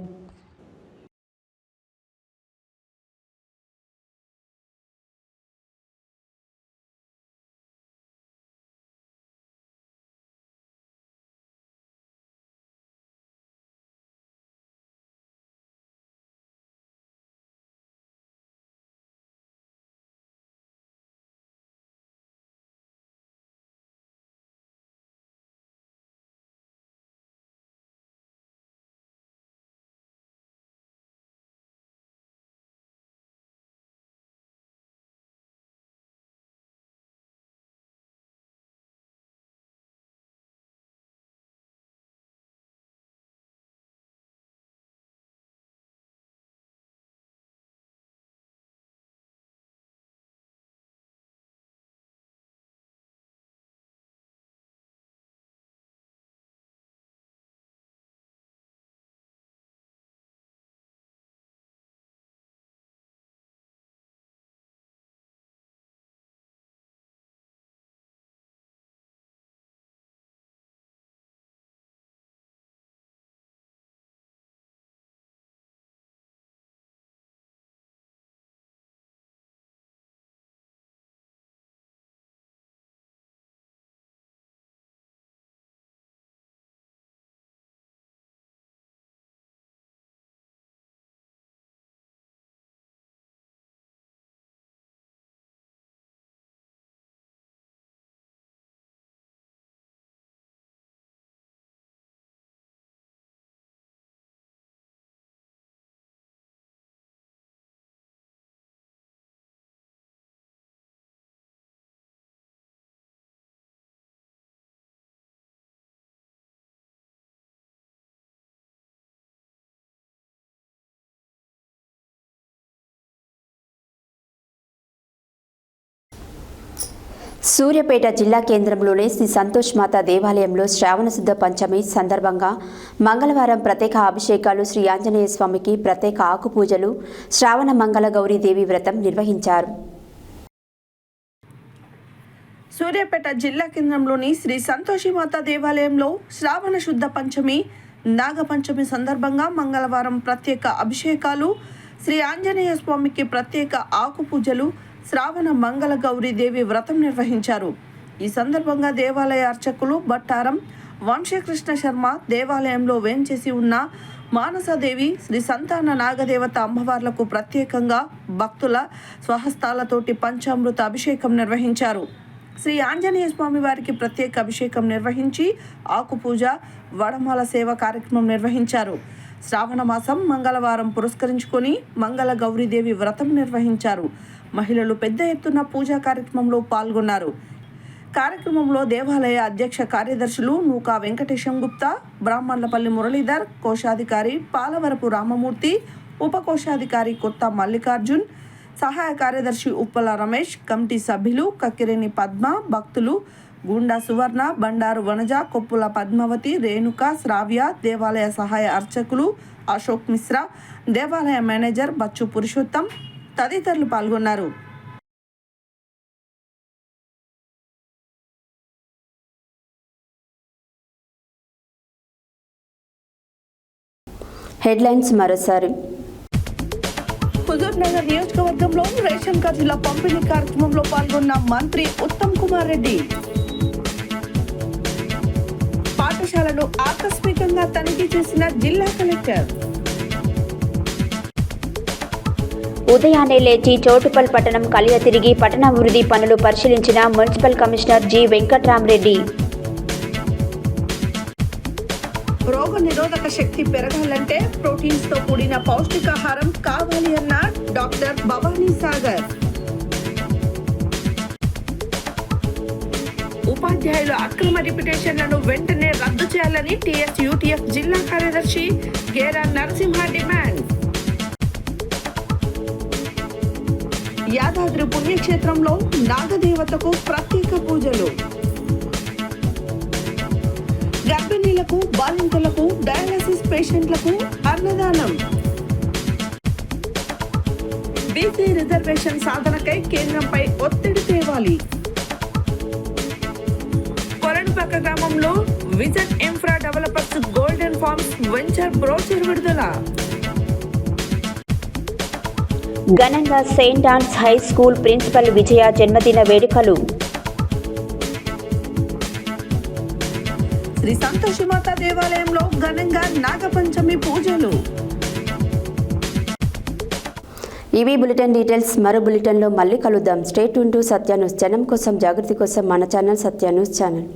సూర్యాపేట జిల్లా కేంద్రంలోని శ్రీ సంతోష్ మాత దేవాలయంలో శ్రావణ శుద్ధ పంచమి సందర్భంగా మంగళవారం ప్రత్యేక అభిషేకాలు, శ్రీ ఆంజనేయ స్వామికి ప్రత్యేక ఆకు పూజలు, శ్రావణ మంగళ గౌరీదేవి వ్రతం నిర్వహించారు. సూర్యాపేట జిల్లా కేంద్రంలోని శ్రీ సంతోషిమాత దేవాలయంలో శ్రావణ శుద్ధ పంచమి, నాగపంచమి సందర్భంగా మంగళవారం ప్రత్యేక అభిషేకాలు, శ్రీ ఆంజనేయ స్వామికి ప్రత్యేక ఆకు పూజలు, శ్రావణ మంగళ గౌరీదేవి వ్రతం నిర్వహించారు. ఈ సందర్భంగా దేవాలయ అర్చకులు బట్టారం వంశీకృష్ణ శర్మ దేవాలయంలో వేంచేసి ఉన్న మానసాదేవి శ్రీ సంతాన నాగదేవత అమ్మవార్లకు ప్రత్యేకంగా భక్తుల స్వహస్తాలతోటి పంచామృత అభిషేకం నిర్వహించారు. శ్రీ ఆంజనేయ స్వామి వారికి ప్రత్యేక అభిషేకం నిర్వహించి ఆకుపూజ, వడమాల సేవ కార్యక్రమం నిర్వహించారు. శ్రావణ మాసం మంగళవారం పురస్కరించుకొని మంగళ గౌరీదేవి వ్రతం నిర్వహించారు. మహిళలు పెద్ద ఎత్తున పూజా కార్యక్రమంలో పాల్గొన్నారు. కార్యక్రమంలో దేవాలయ అధ్యక్ష కార్యదర్శులు నూకా వెంకటేశం గుప్తా, బ్రాహ్మణ్లపల్లి మురళీధర్, కోశాధికారి పాలవరపు రామమూర్తి, ఉపకోశాధికారి కొత్త మల్లికార్జున్, సహాయ కార్యదర్శి ఉప్పల రమేష్, కమిటీ సభ్యులు కక్కిరేని పద్మ, భక్తులు గుండా సువర్ణ, బండారు వనజ, కొప్పుల పద్మావతి, రేణుక, శ్రావ్య, దేవాలయ సహాయ అర్చకులు అశోక్ మిశ్రా, దేవాలయ మేనేజర్ బచ్చు పురుషోత్తం తదితరులు పాల్గొన్నారు. హెడ్లైన్స్ మరోసారి. హుజూర్ నగర్ నియోజకవర్గంలో రేషన్ కార్డుల పంపిణీ కార్యక్రమంలో పాల్గొన్న మంత్రి ఉత్తమ్ కుమార్ రెడ్డి. పాఠశాలను ఆకస్మికంగా తనిఖీ చేసిన జిల్లా కలెక్టర్. ఉదయాన్నే లేచి చోటుపల్ పట్టణం కలియ తిరిగి పట్టణాభివృద్ధి పనులు పరిశీలించిన మున్సిపల్ కమిషనర్ జి వెంకట్రామరెడ్డి. రోగ నిరోధక శక్తి పెరగాలంటే ప్రోటీన్స్ తో కూడిన పౌష్టికాహారం కావాలి అన్న డాక్టర్ భవానీ సాగర్. ఉపాధ్యాయుల అక్రమ రిపిటేషన్లను వెంటనే రద్దు చేయాలని టీఎస్యూటీఎఫ్ జిల్లా కార్యదర్శి గేరా నరసింహ డిమాండ్. యాదాద్రి పుణ్యక్షేత్రంలో నాగదేవతకు ప్రత్యేక పూజలు. గర్భిణీలకు, బాలింతలకు, డయాలసిస్ పేషెంట్లకు అన్నదానం. బీసీ రిజర్వేషన్ సాధనకై కేంద్రంపై ఒత్తిడి తేవాలి. కొరణపక్క గ్రామంలో Vision Infra Developers Golden Farms venture brochure విడుదల. ఘనంగా Saint Ann's high school principal Vijaya జన్మదిన వేడుకలు. శ్రీ సంతోషిమాత దేవాలయంలో ఘనంగా నాగపంచమి పూజలు. ఇవి బులెటిన్ డీటెయిల్స్. మరో బులెటిన్లో మళ్ళీ కలుద్దాం. Stay tune to Satya news. జనం కోసం, జాగృతి కోసం మన ఛానల్ సత్య న్యూస్ ఛానల్.